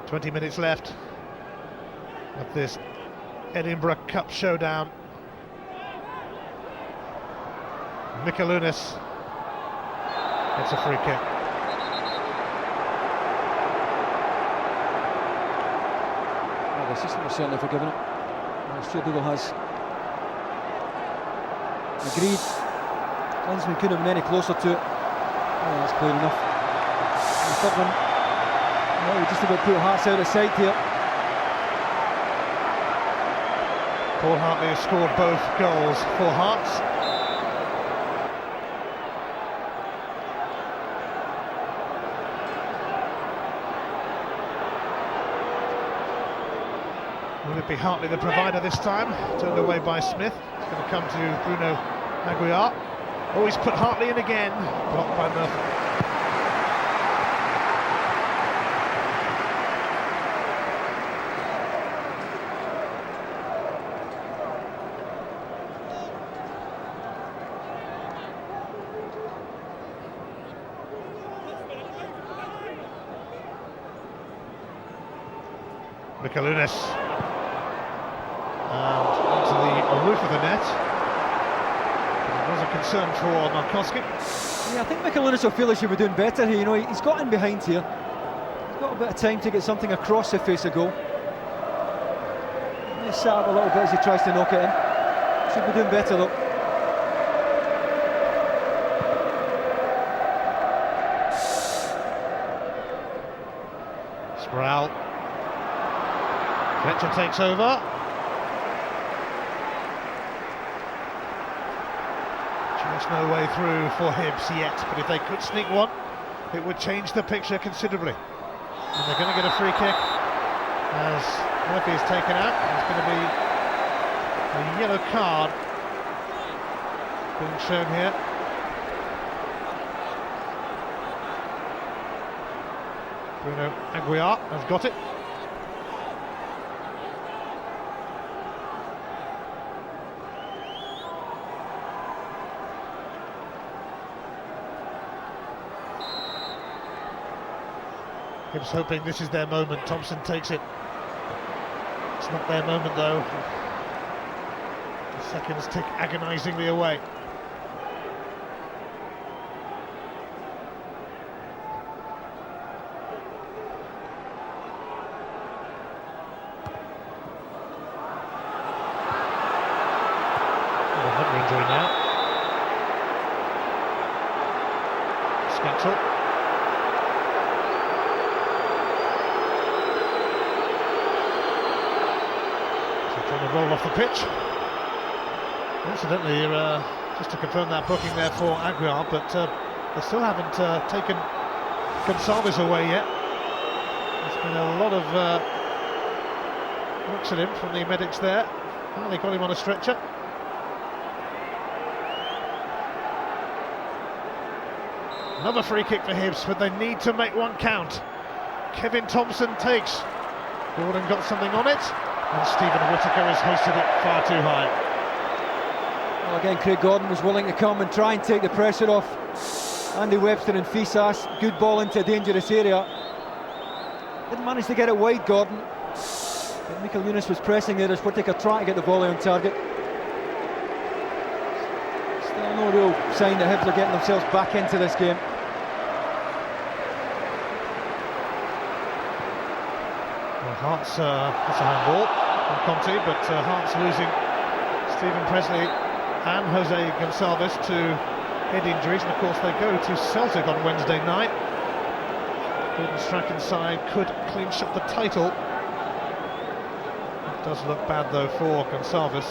"20 minutes left of this Edinburgh Cup showdown." Mikalunas gets a free kick. Well, the system was certainly forgiven it. Stuart Dougal has agreed. Linesman couldn't have been any closer to it. Oh, that's clear enough. And the third one, well, we just about put Hearts out of sight here. Paul Hartley has scored both goals for Hearts. Will it be Hartley the provider this time? Turned away by Smith. It's going to come to Bruno Aguiar. Oh, he's put Hartley in again. Blocked by Murphy. Mikalunas, and onto the roof of the net. There was a concern for Markowski. Yeah, I think Mikalunas will feel he should be doing better here. You know, he's got in behind here. He's got a bit of time to get something across the face of goal. He's sat up a little bit as he tries to knock it in. Should be doing better though. Sproul. Fletcher takes over. Just no way through for Hibs yet, but if they could sneak one, it would change the picture considerably. And they're going to get a free kick as Murphy is taken out. There's going to be a yellow card being shown here. Bruno Aguiar has got it. Hibs hoping this is their moment. Thompson takes it. It's not their moment though. The seconds tick agonisingly away. Another injury now. Scatchel. Trying to roll off the pitch. Incidentally, just to confirm that booking there for Aguiar, but they still haven't taken Gonçalves away yet. There's been a lot of looks at him from the medics there. Well, they got him on a stretcher. Another free kick for Hibs, but they need to make one count. Kevin Thompson takes. Gordon got something on it, and Stephen Whittaker has hoisted it far too high. Well, again, Craig Gordon was willing to come and try and take the pressure off Andy Webster and Fisas. Good ball into a dangerous area. Didn't manage to get it wide, Gordon. But Mikel Younes was pressing there as Whittaker trying to get the volley on target. Still no real sign that Hibs are getting themselves back into this game. Well, Hearts, that's a handball from Conte, but Hearts losing Stephen Presley and Jose Gonçalves to head injuries, and of course they go to Celtic on Wednesday night. Gordon Strachan's side could clinch up the title. It does look bad though for Gonçalves.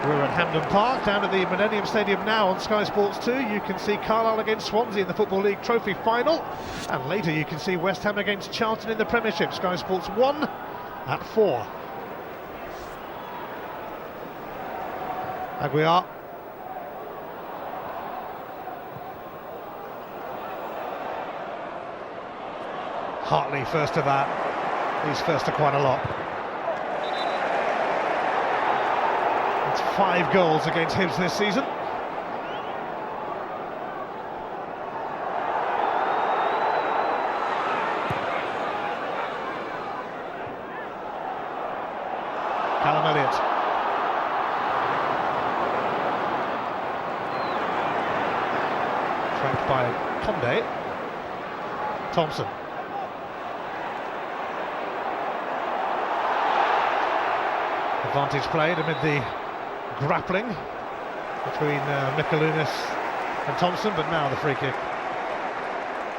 We're at Hampden Park, down at the Millennium Stadium now on Sky Sports 2. You can see Carlisle against Swansea in the Football League Trophy final, and later you can see West Ham against Charlton in the Premiership. Sky Sports 1 at 4. Aguiar. Hartley first to that. He's first to quite a lot. 5 goals against Hibs this season. Callum Elliott. Tracked by Conde. Thompson. Advantage played amid the grappling between Mikel Younes and Thompson, but now the free kick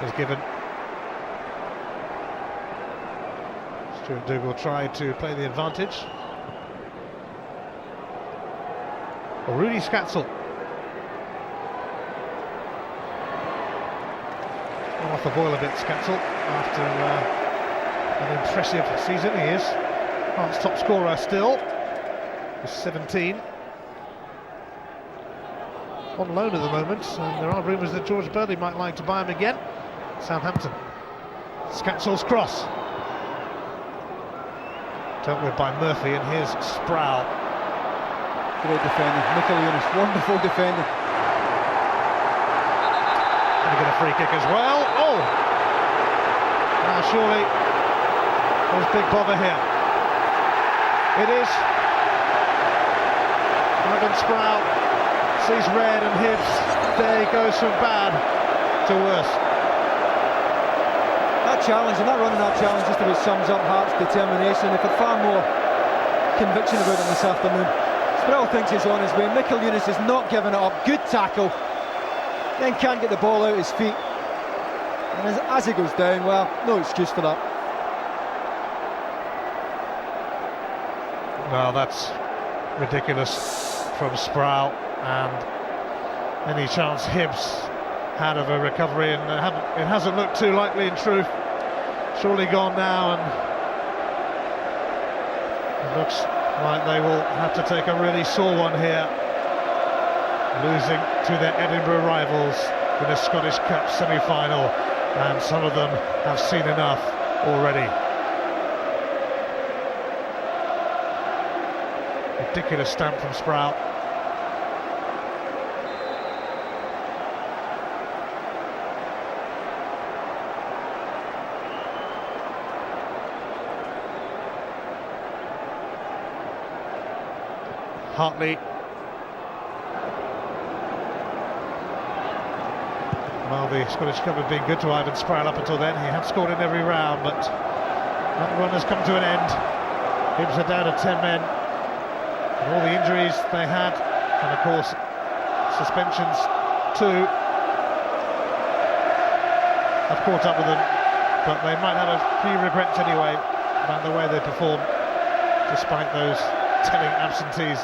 is given. Stuart Dougal tried to play the advantage. Rudy Scatzel. Off the boil a bit, Scatzel, after an impressive season. He is Hearts' top scorer still, with 17. On loan at the moment, and there are rumours that George Burley might like to buy him again. Southampton. Scatzel's cross. Dealt with by Murphy, and here's Sproul. Great defending, Mikel Younes, wonderful defending. Going to get a free kick as well. Oh! Now surely there's big bother here. It is. Ivan Sproul sees red, and Hibs' day goes from bad to worse. That challenge, and that run and that challenge just about sums up Hearts' determination. They've had far more conviction about it this afternoon. Sproul thinks he's on his way. Mikel Younes is not giving it up. Good tackle. Then can't get the ball out his feet. And as he goes down, well, no excuse for that. Well, that's ridiculous from Sproul, and any chance Hibs had of a recovery, and it hasn't looked too likely in truth. Surely gone now, and it looks like they will have to take a really sore one here, losing to their Edinburgh rivals in a Scottish Cup semi-final, and some of them have seen enough already. ridiculous stamp from Sprout. Hartley. Well, the Scottish Cup had been good to Ivan Sproul up until then. He had scored in every round, but that run has come to an end. Hibs are down to 10 men. And all the injuries they had, and of course suspensions too, have caught up with them. But they might have a few regrets anyway about the way they performed, despite those telling absentees.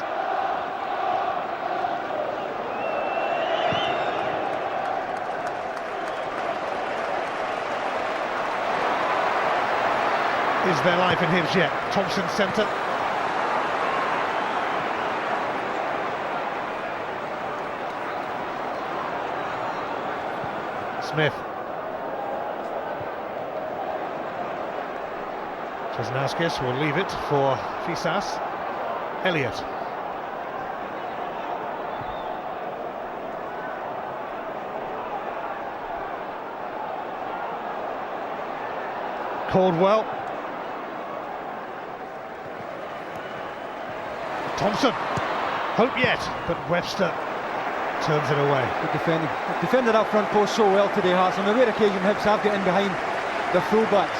Is there life in Hibs yet? Thompson centre. Smith. Czesnauskis will leave it for Fisas. Elliott. Caldwell. Thompson, hope yet, but Webster turns it away. Good defending. Defended that front post so well today, Hearts. On the rare occasion Hibs have got in behind the full-backs.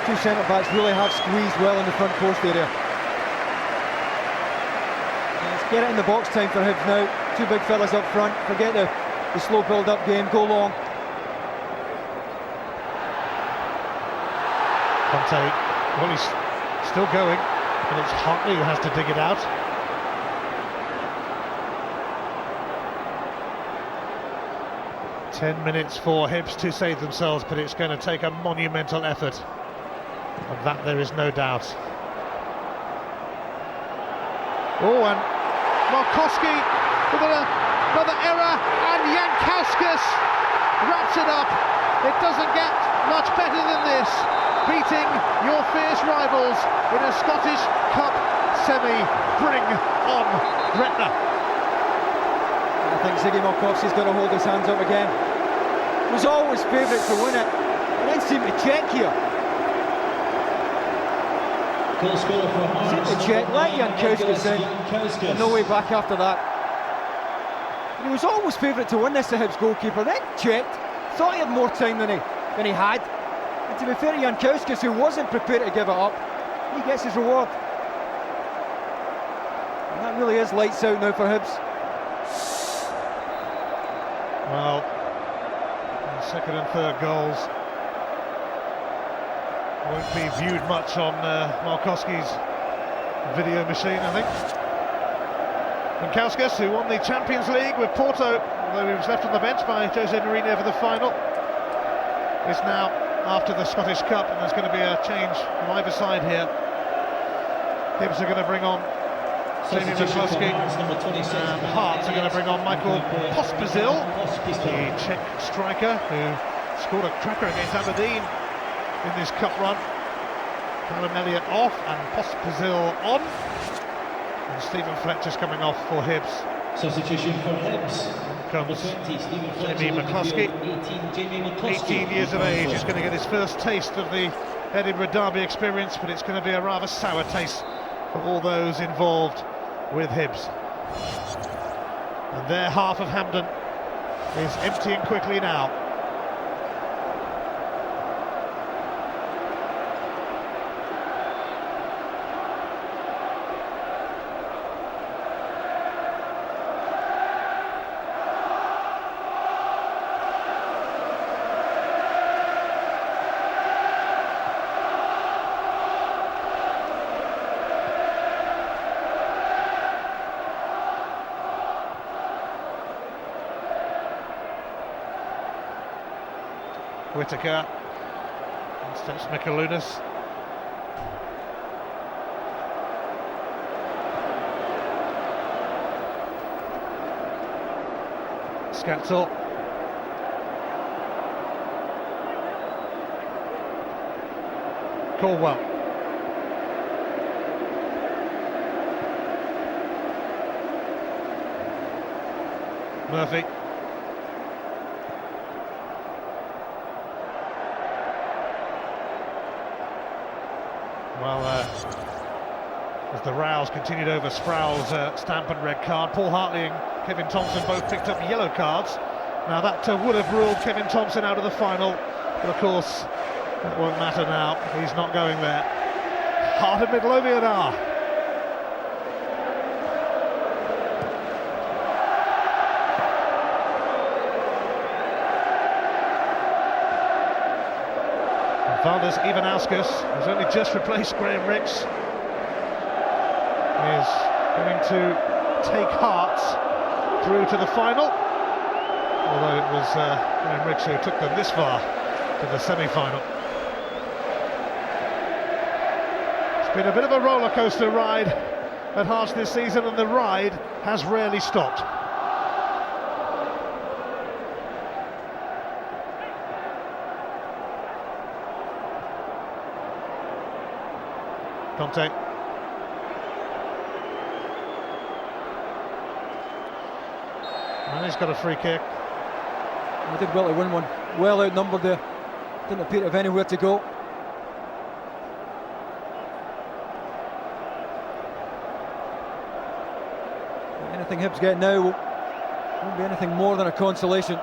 Two centre-backs really have squeezed well in the front post area. Let's get it in the box time for Hibs now. Two big fellas up front. Forget the slow build-up game. Go long. Conte, well, he's still going. And it's Hartley who has to dig it out. "10 minutes for Hibs to save themselves, but it's going to take a monumental effort. Of that there is no doubt. Oh, and Markowski with another error, and Jankowskis wraps it up. It doesn't get much better than this. Beating your fierce rivals in a Scottish Cup semi. Bring on Gretna. I think Ziggy Markowski's got to hold his hands up again. Was always favourite to win it, and then seemed to check here. Seemed to check, let Jankowskis in, and no way back after that. And he was always favourite to win this, the Hibs goalkeeper, then checked, thought he had more time than he had. And to be fair to Jankowskis, who wasn't prepared to give it up, he gets his reward. And that really is lights out now for Hibs. Well, the second and third goals won't be viewed much on Markowski's video machine, I think. Jankowskis, who won the Champions League with Porto, although he was left on the bench by Jose Mourinho for the final, is now after the Scottish Cup, and there's going to be a change on either side here. Hibs are going to bring on Jamie McCluskey, and Hearts are going to bring on Michael Pospisil, the Czech striker who scored a cracker against Aberdeen in this cup run. Callum Elliott off and Pospisil on, and Stephen Fletcher's coming off for Hibs. Substitution for Hibs. Comes Jamie McCluskey, 18 years of age. He's going to get his first taste of the Edinburgh Derby experience, but it's going to be a rather sour taste for all those involved with Hibs. And their half of Hampden is emptying quickly now. Whittaker, and steps Mikalunas. Scatzel. Caldwell. Murphy. Well, as the rows continued over Sproul's stamp and red card, Paul Hartley and Kevin Thompson both picked up yellow cards. Now that would have ruled Kevin Thompson out of the final, but of course that won't matter now. He's not going there. Heart of Midlothian are. Valdes Ivanauskas has only just replaced Graham Rix. Is going to take Hearts through to the final, although it was Graham Rix who took them this far to the semi-final. It's been a bit of a roller coaster ride at Hearts this season, and the ride has rarely stopped. Conte. And he's got a free kick. He did well to win one. Well outnumbered there. Didn't appear to have anywhere to go. Anything Hibs get now won't be anything more than a consolation.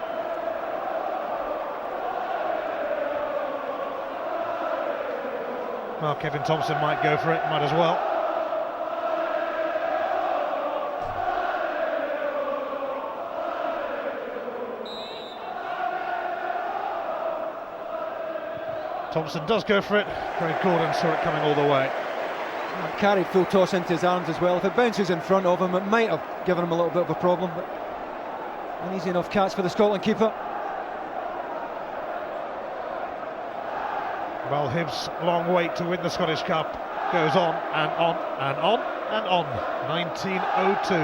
Well, Kevin Thompson might go for it, might as well. Thompson does go for it. Craig Gordon saw it coming all the way. Carried full toss into his arms as well. If it bounces in front of him, it might have given him a little bit of a problem, but an easy enough catch for the Scotland keeper. Well, Hibs' long wait to win the Scottish Cup goes on and on and on and on. 1902,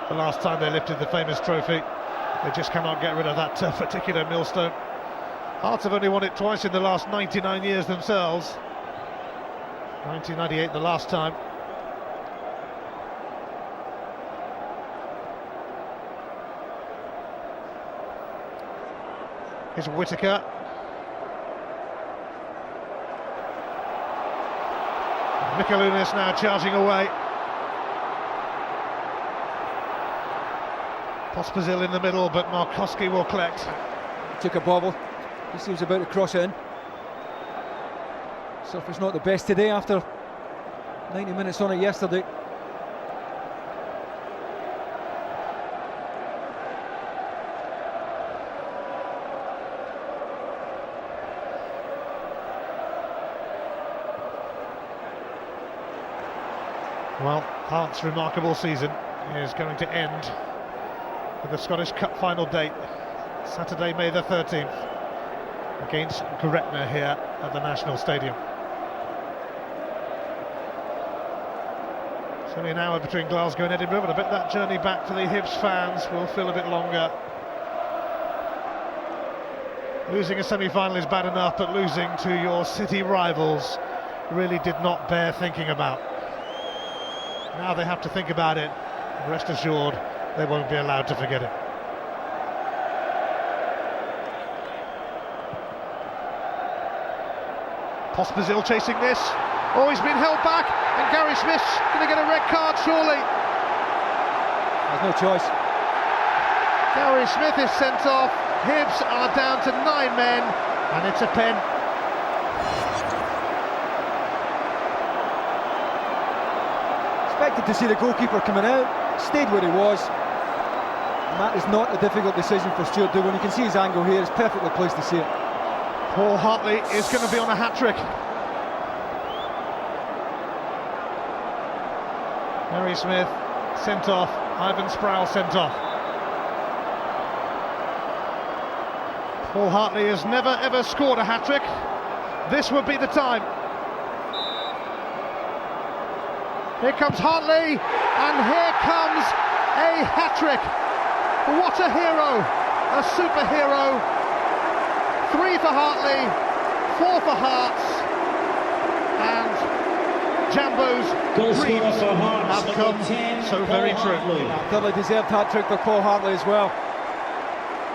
the last time they lifted the famous trophy. They just cannot get rid of that particular millstone. Hearts have only won it twice in the last 99 years themselves. 1998 the last time. Here's Whittaker. Mikalunas now charging away. Pospisil in the middle, but Markowski will collect. Took a bobble. He was about to cross it in. Surface not the best today after 90 minutes on it yesterday. Well, Hearts' remarkable season is going to end with the Scottish Cup final date, Saturday, May the 13th, against Gretna here at the National Stadium. It's only an hour between Glasgow and Edinburgh, but I bet that journey back for the Hibs fans will feel a bit longer. Losing a semi-final is bad enough, but losing to your city rivals really did not bear thinking about. Now they have to think about it. Rest assured, they won't be allowed to forget it. Pospisil chasing this. Oh, he's been held back, and Gary Smith's going to get a red card, surely. There's no choice. Gary Smith is sent off. Hibs are down to 9 men, and it's a pen. Expected to see the goalkeeper coming out, stayed where he was, and that is not a difficult decision for Stuart Doolan. You can see his angle here, it's perfectly placed to see it. Paul Hartley is going to be on a hat-trick. Harry Smith sent off, Ivan Sproul sent off. Paul Hartley has never ever scored a hat-trick. This would be the time. Here comes Hartley, and here comes a hat-trick. What a hero, a superhero. 3 for Hartley, 4 for Hearts, and Jambo's dreams have come so very true. Thoroughly deserved hat-trick for Paul Hartley as well.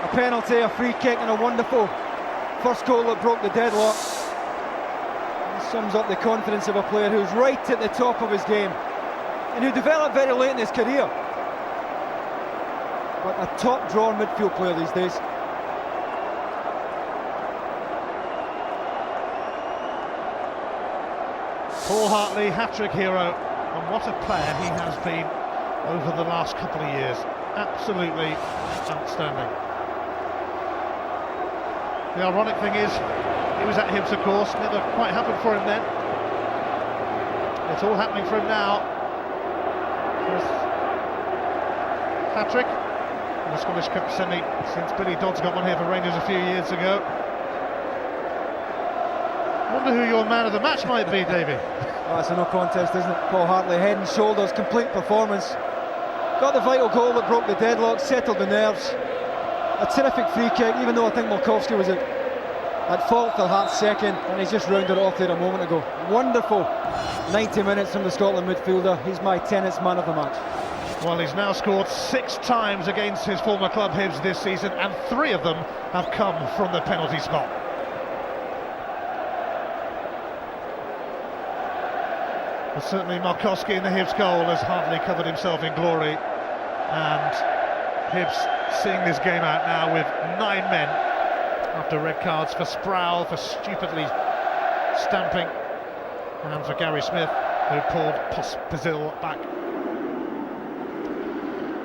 A penalty, a free kick and a wonderful first goal that broke the deadlock. This sums up the confidence of a player who's right at the top of his game and who developed very late in his career. But a top drawer midfield player these days. Paul Hartley, hat-trick hero, and what a player he has been over the last couple of years. Absolutely outstanding. The ironic thing is, he was at Hibs, of course, never quite happened for him then. It's all happening for him now. Hat-trick in the Scottish Cup semi, since Billy Dodds got one here for Rangers a few years ago. Wonder who your man of the match might be, Davey. Oh, it's a no contest, isn't it? Paul Hartley, head and shoulders, complete performance. Got the vital goal that broke the deadlock, settled the nerves. A terrific free kick, even though I think Malkowski was at fault for Hart's second, and he's just rounded it off there a moment ago. Wonderful 90 minutes from the Scotland midfielder. He's my tennis man of the match. Well, he's now scored 6 times against his former club Hibs this season, and 3 of them have come from the penalty spot. But certainly Malkowski in the Hibs goal has hardly covered himself in glory, and Hibs seeing this game out now with 9 men after red cards for Sproul for stupidly stamping, and for Gary Smith, who pulled Pospisil back.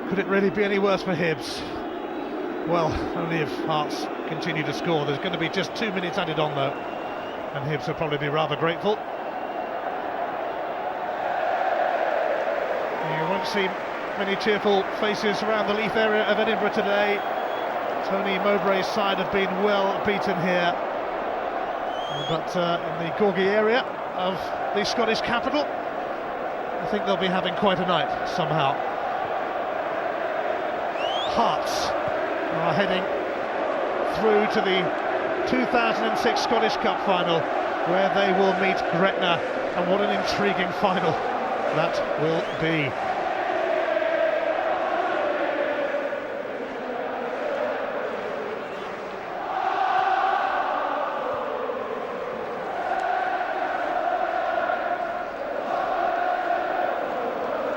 Could it really be any worse for Hibs? Well, only if Hearts continue to score. There's going to be just 2 minutes added on though, and Hibs will probably be rather grateful. You won't see many cheerful faces around the Leith area of Edinburgh today. Tony Mowbray's side have been well beaten here, but in the Gorgie area of the Scottish capital, I think they'll be having quite a night somehow. Hearts are heading through to the 2006 Scottish Cup final, where they will meet Gretna, and what an intriguing final that will be.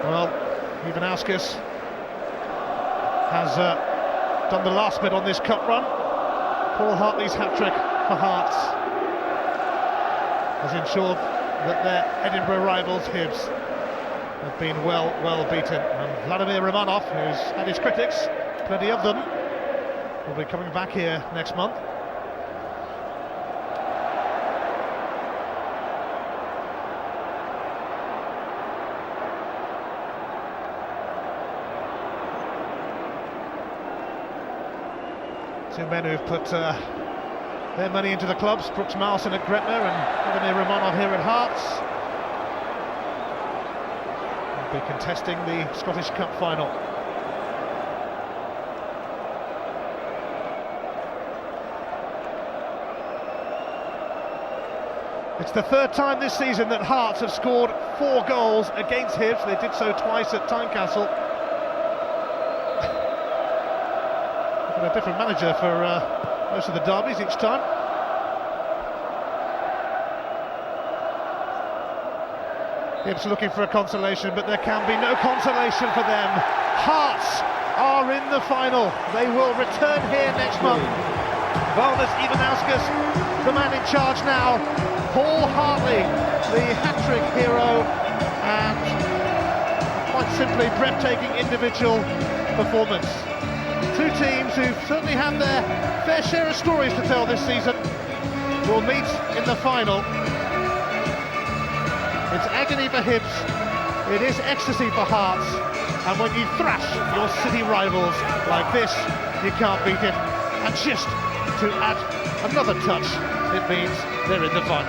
Well, even Auskis has done the last bit on this cup run. Paul Hartley's hat-trick for Hearts has ensured that their Edinburgh rivals Hibs have been well beaten, and Vladimir Romanov, who's had his critics, plenty of them, will be coming back here next month. Two men who've put their money into the clubs, Brooks Marson at Gretna and Vladimir Romanov here at Hearts. Be contesting the Scottish Cup final. It's the 3rd time this season that Hearts have scored 4 goals against Hibs. They did so twice at Tynecastle. And a different manager for most of the derbies each time. Hibs looking for a consolation, but there can be no consolation for them. Hearts are in the final. They will return here next month. Valdis Ivanauskas, the man in charge now. Paul Hartley, the hat-trick hero, and quite simply breathtaking individual performance. 2 teams who've certainly had their fair share of stories to tell this season will meet in the final. It's agony for Hibs, it is ecstasy for Hearts, and when you thrash your city rivals like this, you can't beat it. And just to add another touch, it means they're in the final.